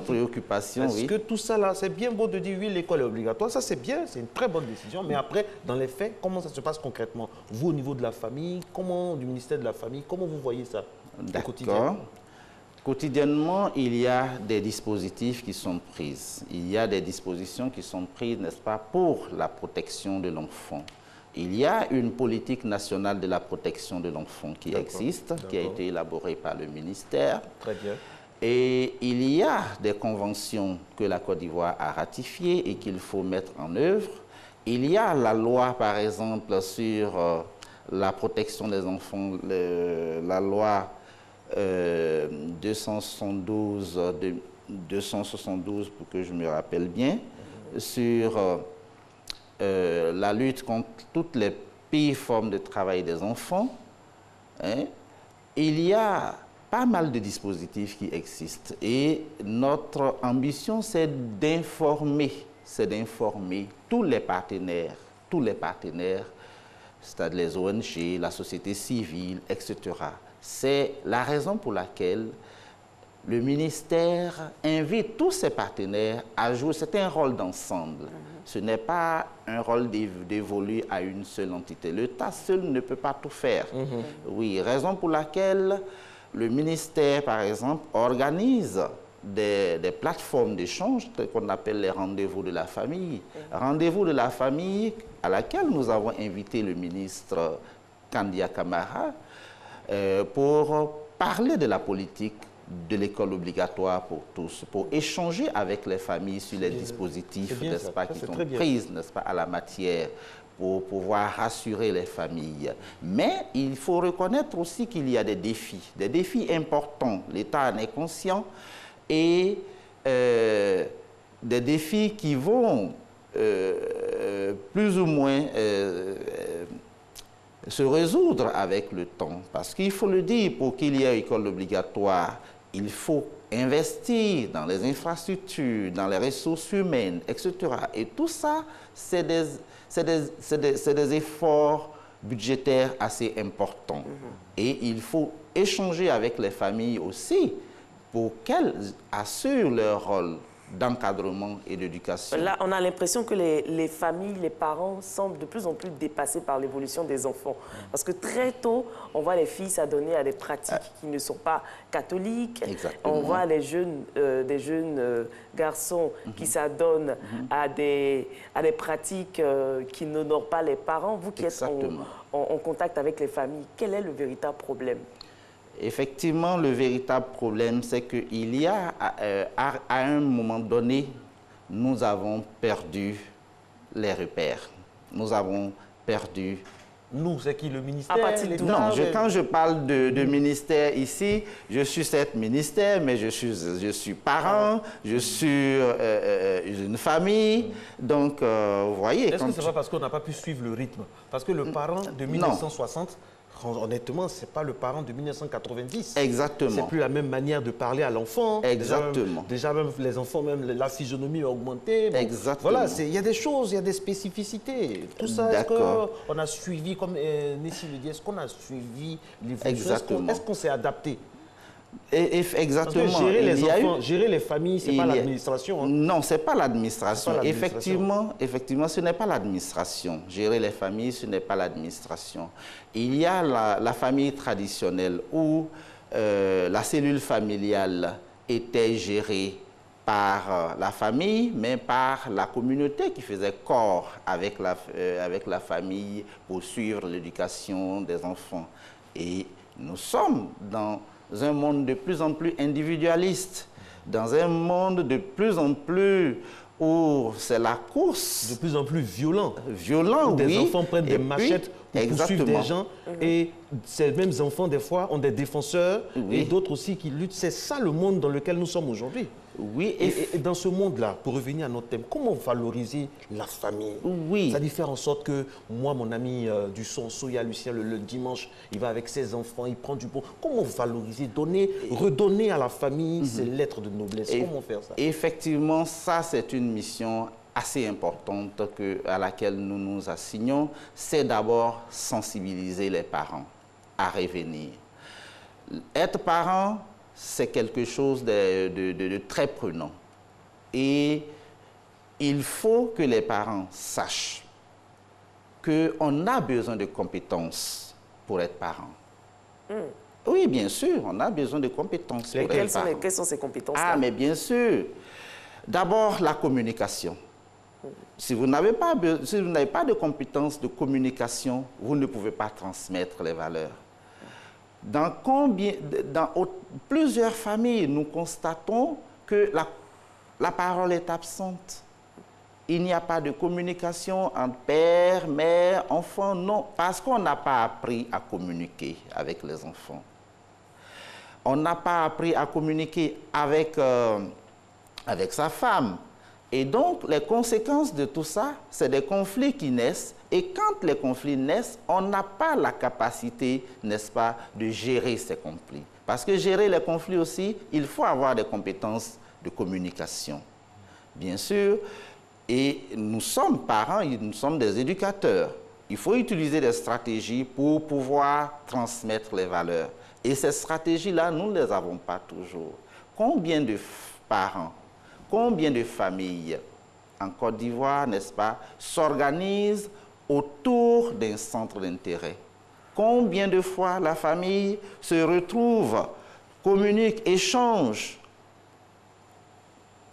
préoccupation. Est-ce que tout ça, là, c'est bien beau de dire oui, l'école est obligatoire, ça c'est bien, c'est une très bonne décision. Mais après, dans les faits, comment ça se passe concrètement? Vous, au niveau de la famille, du ministère de la Famille, comment vous voyez ça au quotidien? Quotidiennement, il y a des dispositifs qui sont pris. Il y a des dispositions qui sont prises, n'est-ce pas, pour la protection de l'enfant. Il y a une politique nationale de la protection de l'enfant qui existe, qui a été élaborée par le ministère. Très bien. Et il y a des conventions que la Côte d'Ivoire a ratifiées et qu'il faut mettre en œuvre. Il y a la loi, par exemple, sur la protection des enfants, la loi 272 pour que je me rappelle bien, sur la lutte contre toutes les pires formes de travail des enfants. Il y a pas mal de dispositifs qui existent et notre ambition, c'est d'informer tous les partenaires, c'est-à-dire les ONG, la société civile, etc. C'est la raison pour laquelle le ministère invite tous ses partenaires à jouer. C'est un rôle d'ensemble. Ce n'est pas un rôle dévolu à une seule entité. L'État seul ne peut pas tout faire. Oui, raison pour laquelle le ministère, par exemple, organise des plateformes d'échange qu'on appelle les rendez-vous de la famille. Rendez-vous de la famille à laquelle nous avons invité le ministre Kandia Camara pour parler de la politique de l'école obligatoire pour tous, pour échanger avec les familles sur les dispositifs, n'est-ce pas, qui sont pris, n'est-ce pas, à la matière, pour pouvoir rassurer les familles. Mais il faut reconnaître aussi qu'il y a des défis importants. L'État en est conscient et des défis qui vont plus ou moins se résoudre avec le temps. Parce qu'il faut le dire, pour qu'il y ait une école obligatoire, il faut investir dans les infrastructures, dans les ressources humaines, etc. Et tout ça, c'est des efforts budgétaires assez importants. Et il faut échanger avec les familles aussi pour qu'elles assurent leur rôle d'encadrement et d'éducation. Là, on a l'impression que les familles, les parents semblent de plus en plus dépassés par l'évolution des enfants. Parce que très tôt, on voit les filles s'adonner à des pratiques qui ne sont pas catholiques. Exactement. On voit des jeunes garçons qui s'adonnent à des pratiques qui n'honorent pas les parents. Vous qui êtes en contact avec les familles, quel est le véritable problème? Effectivement, le véritable problème, c'est qu'il y a, à un moment donné, nous avons perdu les repères. Nous avons perdu... Nous, c'est qui, le ministère? Non, quand je parle de ministère ici, je suis certes ministère, mais je suis parent, je suis une famille. Donc, vous voyez... Est-ce que c'est pas parce qu'on n'a pas pu suivre le rythme? Parce que le parent de 1960... Honnêtement, ce n'est pas le parent de 1990. Exactement. C'est plus la même manière de parler à l'enfant. Exactement. Déjà même les enfants, même la physionomie a augmenté. Bon, exactement. Voilà, il y a des choses, il y a des spécificités. Tout ça, est-ce qu'on a suivi, comme Nessie le dit, est-ce qu'on a suivi l'évolution? Est-ce qu'on s'est adapté? Exactement. Parce que gérer les enfants, gérer les familles, ce n'est pas l'administration. Non, ce n'est pas l'administration. Effectivement, ce n'est pas l'administration. Gérer les familles, ce n'est pas l'administration. Il y a la famille traditionnelle où la cellule familiale était gérée par la famille, mais par la communauté qui faisait corps avec la famille pour suivre l'éducation des enfants. Et nous sommes dans un monde de plus en plus individualiste, dans un monde de plus en plus où c'est la course. De plus en plus violent. Violent, où oui. Des enfants prennent des machettes pour poursuivre des gens. Et ces mêmes enfants, des fois, ont des défenseurs et d'autres aussi qui luttent. C'est ça le monde dans lequel nous sommes aujourd'hui. Oui. Et dans ce monde-là, pour revenir à notre thème, comment valoriser la famille? Oui. Ça dit faire en sorte que moi, mon ami du son, Soya Lucien, le dimanche, il va avec ses enfants, il prend du bon. Comment valoriser, redonner à la famille ses lettres de noblesse? Comment faire ça? Effectivement, ça, c'est une mission assez importante à laquelle nous nous assignons. C'est d'abord sensibiliser les parents à revenir. Être parent, c'est quelque chose de très prenant. Et il faut que les parents sachent qu'on a besoin de compétences pour être parent. Oui, bien sûr, on a besoin de compétences pour être parent. Quelles sont ces compétences-là? Ah, mais bien sûr. D'abord, la communication. Si vous n'avez pas de compétences de communication, vous ne pouvez pas transmettre les valeurs. Dans plusieurs familles, nous constatons que la parole est absente. Il n'y a pas de communication entre père, mère, enfant, non, parce qu'on n'a pas appris à communiquer avec les enfants. On n'a pas appris à communiquer avec sa femme. Et donc, les conséquences de tout ça, c'est des conflits qui naissent. Et quand les conflits naissent, on n'a pas la capacité, n'est-ce pas, de gérer ces conflits. Parce que gérer les conflits aussi, il faut avoir des compétences de communication. Bien sûr, et nous sommes parents, nous sommes des éducateurs. Il faut utiliser des stratégies pour pouvoir transmettre les valeurs. Et ces stratégies-là, nous ne les avons pas toujours. Combien de parents, combien de familles en Côte d'Ivoire, n'est-ce pas, s'organisent autour d'un centre d'intérêt? Combien de fois la famille se retrouve, communique, échange?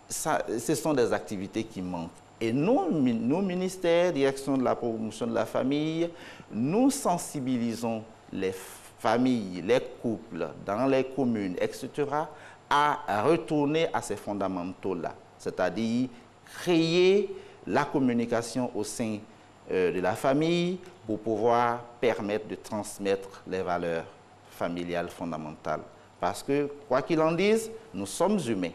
Ce sont des activités qui manquent. Et nos ministères, direction de la promotion de la famille, nous sensibilisons les familles, les couples dans les communes, etc., à retourner à ces fondamentaux-là, c'est-à-dire créer la communication au sein de la famille pour pouvoir permettre de transmettre les valeurs familiales fondamentales. Parce que, quoi qu'il en dise, nous sommes humains.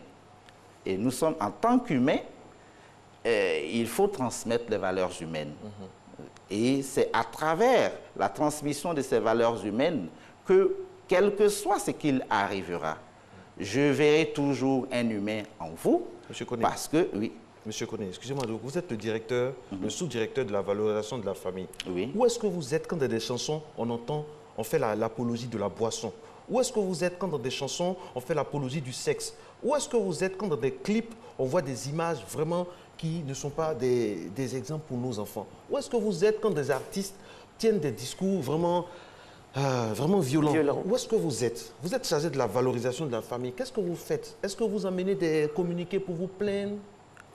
Et nous sommes, en tant qu'humains, il faut transmettre les valeurs humaines. Et c'est à travers la transmission de ces valeurs humaines que, quel que soit ce qu'il arrivera, je verrai toujours un humain en vous. Monsieur Koné. Parce que, oui. Monsieur Koné, excusez-moi, vous êtes le directeur, le sous-directeur de la valorisation de la famille. Oui. Où est-ce que vous êtes quand dans des chansons, on fait l'apologie de la boisson? Où est-ce que vous êtes quand dans des chansons, on fait l'apologie du sexe? Où est-ce que vous êtes quand dans des clips, on voit des images vraiment qui ne sont pas des exemples pour nos enfants? Où est-ce que vous êtes quand des artistes tiennent des discours vraiment violents? Où est-ce que vous êtes? Vous êtes chargé de la valorisation de la famille. Qu'est-ce que vous faites? Est-ce que vous amenez des communiqués pour vous plaindre?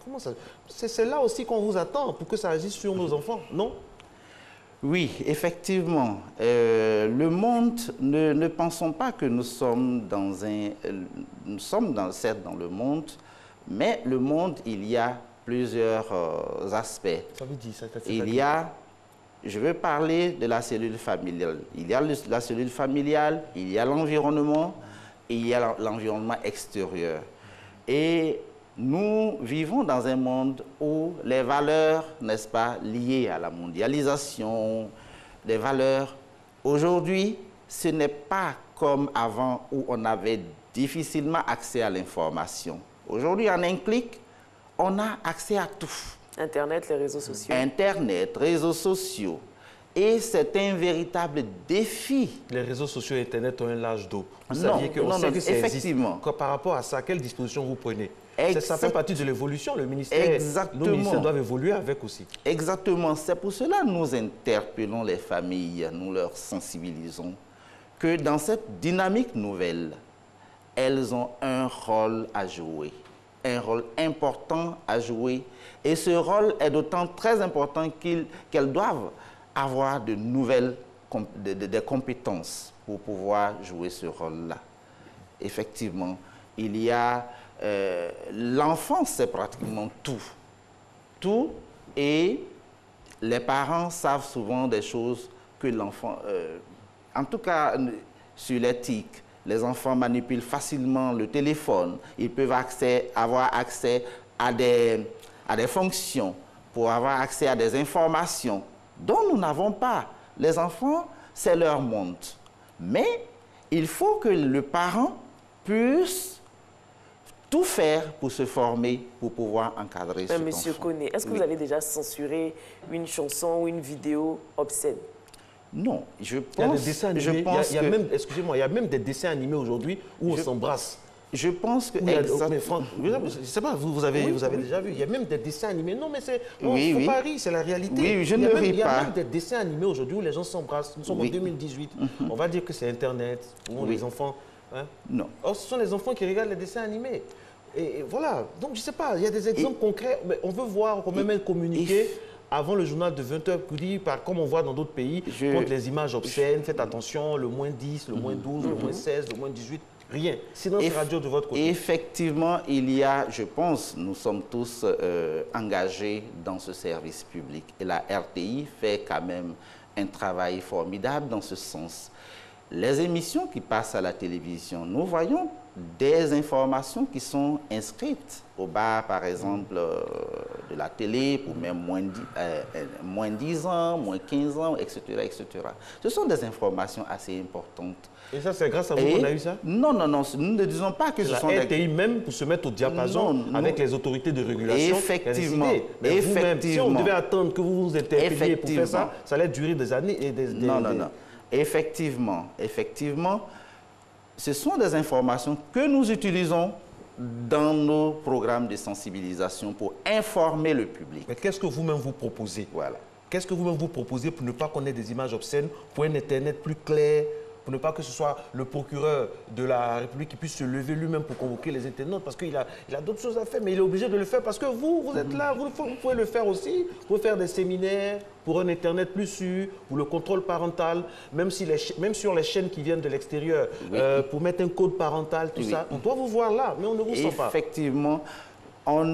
Comment ça? C'est là aussi qu'on vous attend pour que ça agisse sur nos enfants, non? Oui, effectivement. Le monde, ne pensons pas que nous sommes dans un... nous sommes certes dans le monde, mais le monde, il y a plusieurs aspects. Ça veut dire ça? Il y a... Je veux parler de la cellule familiale. Il y a la cellule familiale, il y a l'environnement, et il y a l'environnement extérieur. Et nous vivons dans un monde où les valeurs, n'est-ce pas, liées à la mondialisation, des valeurs, aujourd'hui, ce n'est pas comme avant où on avait difficilement accès à l'information. Aujourd'hui, en un clic, on a accès à tout. Internet, les réseaux sociaux. Internet, réseaux sociaux. Et c'est un véritable défi. Les réseaux sociaux et Internet ont un large dos. Vous Non, saviez que, on sait que ça effectivement. existe. Par rapport à ça, quelles dispositions vous prenez? Ça fait partie de l'évolution. Le ministère, Exactement. nos ministères doivent évoluer avec aussi. Exactement. C'est pour cela que nous interpellons les familles, nous leur sensibilisons que dans cette dynamique nouvelle, elles ont un rôle à jouer, un rôle important à jouer. Et ce rôle est d'autant très important qu'elles doivent avoir de nouvelles des compétences pour pouvoir jouer ce rôle-là. Effectivement, il y a... l'enfant, c'est pratiquement tout. Tout, et les parents savent souvent des choses que l'enfant... en tout cas, sur l'éthique, les enfants manipulent facilement le téléphone. Ils peuvent avoir accès à des fonctions, pour avoir accès à des informations dont nous n'avons pas. Les enfants, c'est leur monde. Mais il faut que le parent puisse tout faire pour se former, pour pouvoir encadrer cet enfant. Monsieur Koné, est-ce que vous avez déjà censuré une chanson ou une vidéo obscène? Non, je pense, il y a des dessins animés, excusez-moi, il y a même des dessins animés aujourd'hui où on s'embrasse. Je pense que... je ne sais pas, vous avez déjà vu, il y a même des dessins animés. Non, mais c'est... Il ne faut pas rire, c'est la réalité. Oui, je ne ris pas. Il y a même des dessins animés aujourd'hui où les gens s'embrassent. Nous sommes en 2018. On va dire que c'est Internet, où les enfants... Hein? Non. Or, ce sont les enfants qui regardent les dessins animés. Et voilà. Donc, je ne sais pas, il y a des exemples concrets. Mais on veut voir quand même un communiqué avant le journal de 20h qui dit, comme on voit dans d'autres pays, contre les images obscènes, faites attention, le moins 10, le moins 12, le moins 16, le moins 18. Rien. Sinon, c'est radio de votre côté. Effectivement, il y a, je pense, nous sommes tous engagés dans ce service public. Et la RTI fait quand même un travail formidable dans ce sens. Les émissions qui passent à la télévision, nous voyons des informations qui sont inscrites au bas, par exemple, de la télé, pour même moins 10 ans, moins 15 ans, etc., etc. Ce sont des informations assez importantes. Et ça, c'est grâce à vous qu'on a eu ça? Non, non, non, nous ne disons pas que ce sont des... La RTI même pour se mettre au diapason avec les autorités de régulation. Effectivement. Mais vous-même, si on devait attendre que vous vous interpelliez pour faire ça, ça allait durer des années et des... Non, non, non. Effectivement, ce sont des informations que nous utilisons dans nos programmes de sensibilisation pour informer le public. Mais qu'est-ce que vous-même vous proposez? Voilà. Qu'est-ce que vous-même vous proposez pour ne pas qu'on ait des images obscènes, pour un Internet plus clair, pour ne pas que ce soit le procureur de la République qui puisse se lever lui-même pour convoquer les internautes, parce qu'il a d'autres choses à faire, mais il est obligé de le faire parce que vous êtes là, vous pouvez le faire aussi. Vous pouvez faire des séminaires pour un Internet plus sûr, pour le contrôle parental, même sur les chaînes qui viennent de l'extérieur, pour mettre un code parental, tout ça. On doit vous voir là, mais on ne vous sent pas. Effectivement. Nous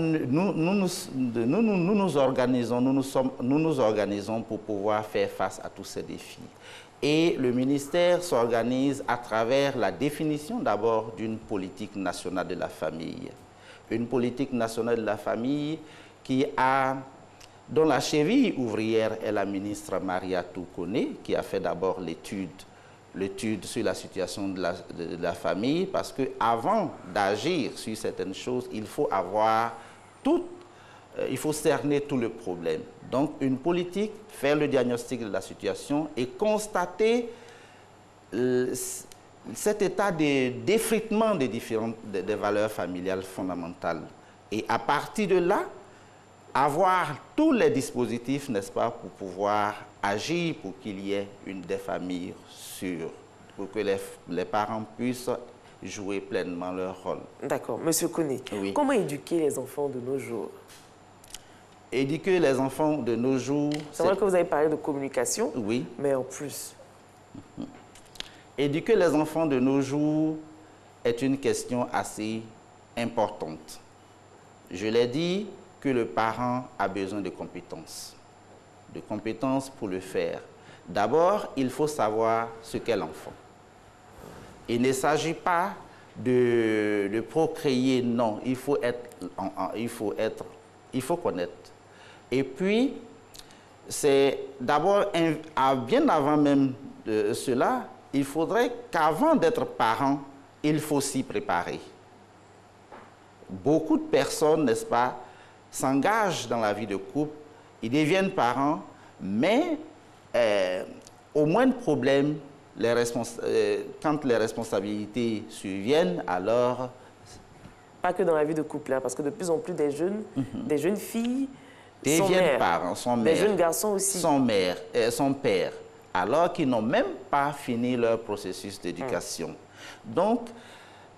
nous organisons pour pouvoir faire face à tous ces défis. Et le ministère s'organise à travers la définition d'abord d'une politique nationale de la famille. Une politique nationale de la famille dont la cheville ouvrière est la ministre Mariatou Koné, qui a fait d'abord l'étude l'étude sur la situation de la famille, parce qu'avant d'agir sur certaines choses, il faut avoir il faut cerner tout le problème. Donc, une politique, faire le diagnostic de la situation et constater cet état d'effritement des valeurs familiales fondamentales. Et à partir de là, avoir tous les dispositifs, n'est-ce pas, pour pouvoir agir pour qu'il y ait des familles sûres, pour que les parents puissent jouer pleinement leur rôle. D'accord. Monsieur Koné, oui. Comment éduquer les enfants de nos jours? Éduquer les enfants de nos jours... C'est vrai que vous avez parlé de communication, oui. Mais en plus... Éduquer les enfants de nos jours est une question assez importante. Je l'ai dit que le parent a besoin de compétences pour le faire. D'abord, il faut savoir ce qu'est l'enfant. Il ne s'agit pas de procréer, non. Il faut connaître. Et puis, c'est d'abord, bien avant même de cela, il faudrait qu'avant d'être parent, il faut s'y préparer. Beaucoup de personnes, n'est-ce pas, s'engagent dans la vie de couple, ils deviennent parents, mais au moins de problèmes, quand les responsabilités surviennent, alors... Pas que dans la vie de couple, hein, parce que de plus en plus des jeunes filles deviennent parents, sont mères. Des jeunes garçons aussi. Sont pères, alors qu'ils n'ont même pas fini leur processus d'éducation. Donc,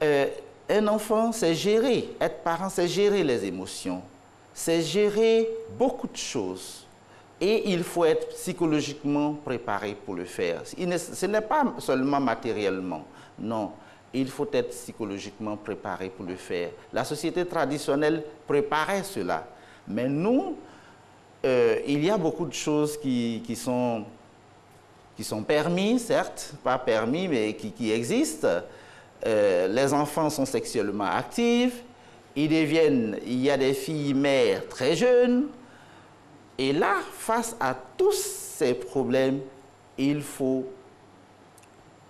un enfant, c'est gérer. Être parent, c'est gérer les émotions. C'est gérer beaucoup de choses. Et il faut être psychologiquement préparé pour le faire. Ce n'est pas seulement matériellement, non. Il faut être psychologiquement préparé pour le faire. La société traditionnelle préparait cela. Mais nous, il y a beaucoup de choses qui sont permis, certes, pas permis, mais qui existent. Les enfants sont sexuellement actifs, il y a des filles mères très jeunes. Et là, face à tous ces problèmes, il faut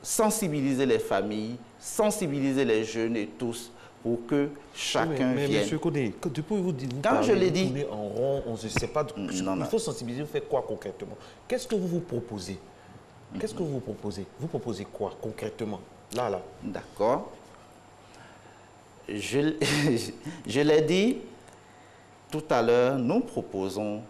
sensibiliser les familles, sensibiliser les jeunes et tous pour que chacun vienne. Mais monsieur Koné, depuis vous quand je l'ai dit, tourner en rond, on ne sait pas. Il faut sensibiliser, vous faites quoi concrètement? Qu'est-ce que vous proposez? Qu'est-ce que vous proposez? Vous proposez quoi concrètement? Là. D'accord. Je l'ai dit tout à l'heure, nous proposons...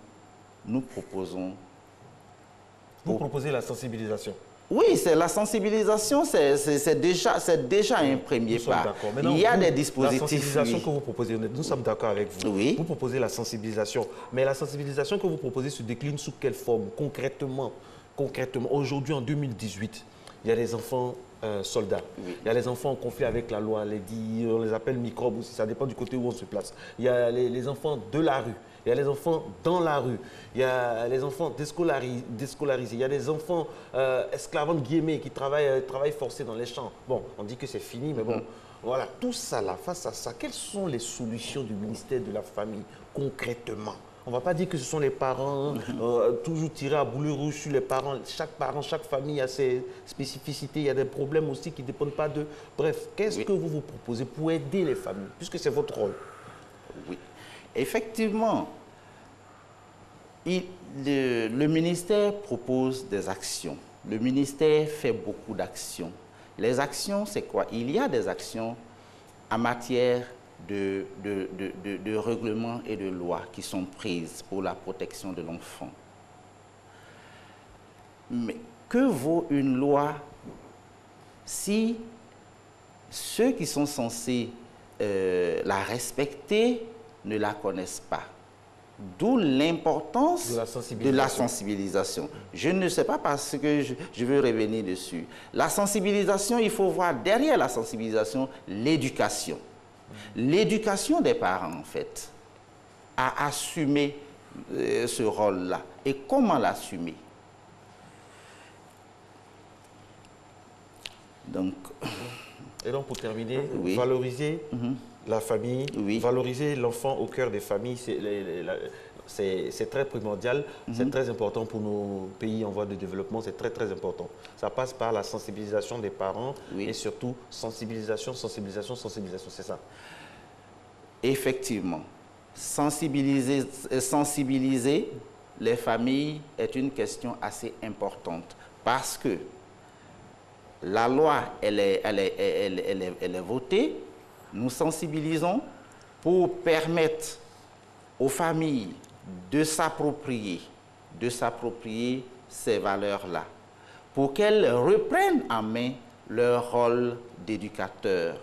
Vous proposez la sensibilisation? Oui, c'est la sensibilisation, c'est déjà un premier pas. Il y a des dispositifs. La sensibilisation que vous proposez, nous sommes d'accord avec vous. Oui. Vous proposez la sensibilisation. Mais la sensibilisation que vous proposez se décline sous quelle forme? Concrètement, aujourd'hui, en 2018, il y a des enfants soldats. Oui. Il y a les enfants en conflit avec la loi, on les appelle microbes aussi, ça dépend du côté où on se place. Il y a les enfants de la rue. Il y a les enfants dans la rue, il y a les enfants déscolarisés, il y a des enfants esclaves entre guillemets qui travaillent forcés dans les champs. Bon, on dit que c'est fini, mais bon, voilà, tout ça là, face à ça, quelles sont les solutions du ministère de la Famille concrètement? On ne va pas dire que ce sont les parents, toujours tirés à boulet rouge sur les parents. Chaque famille a ses spécificités, il y a des problèmes aussi qui ne dépendent pas d'eux. Bref, qu'est-ce que vous proposez pour aider les familles, puisque c'est votre rôle? Oui. Effectivement, le ministère propose des actions. Le ministère fait beaucoup d'actions. Les actions, c'est quoi? Il y a des actions en matière de règlements et de lois qui sont prises pour la protection de l'enfant. Mais que vaut une loi si ceux qui sont censés la respecter ne la connaissent pas? D'où l'importance de la sensibilisation. Je ne sais pas parce que je veux revenir dessus. La sensibilisation, il faut voir derrière la sensibilisation l'éducation. L'éducation des parents, en fait, à assumer ce rôle-là. Et comment l'assumer? Donc, et donc, pour terminer, valoriser la famille, valoriser l'enfant au cœur des familles, c'est très primordial, c'est très important pour nos pays en voie de développement, c'est très très important. Ça passe par la sensibilisation des parents et surtout sensibilisation, c'est ça. Effectivement, sensibiliser les familles est une question assez importante parce que la loi, elle est votée, nous sensibilisons pour permettre aux familles de s'approprier ces valeurs-là, pour qu'elles reprennent en main leur rôle d'éducateur.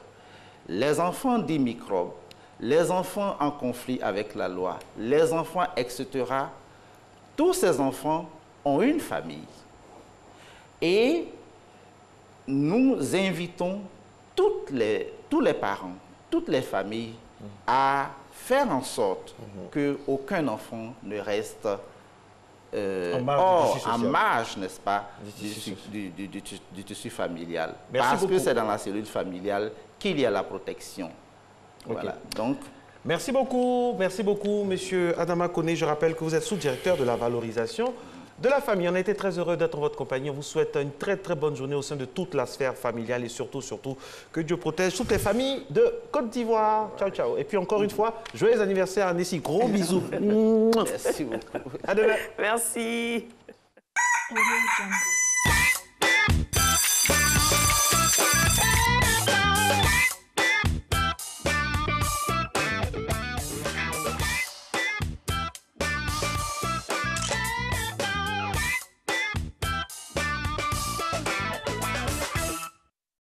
Les enfants des microbes, les enfants en conflit avec la loi, les enfants, etc., tous ces enfants ont une famille. Et nous invitons tous les parents, toutes les familles à faire en sorte qu'aucun enfant ne reste en marge, n'est-ce pas, du tissu familial. Parce que c'est dans la cellule familiale qu'il y a la protection. Voilà. Donc, merci beaucoup, monsieur Adama Koné. Je rappelle que vous êtes sous-directeur de la valorisation de la famille. On a été très heureux d'être en votre compagnie. On vous souhaite une très très bonne journée au sein de toute la sphère familiale et surtout que Dieu protège toutes les familles de Côte d'Ivoire. Ciao, ciao. Et puis encore une fois, joyeux anniversaire à Nessie. Gros bisous. Merci beaucoup. À demain. Merci.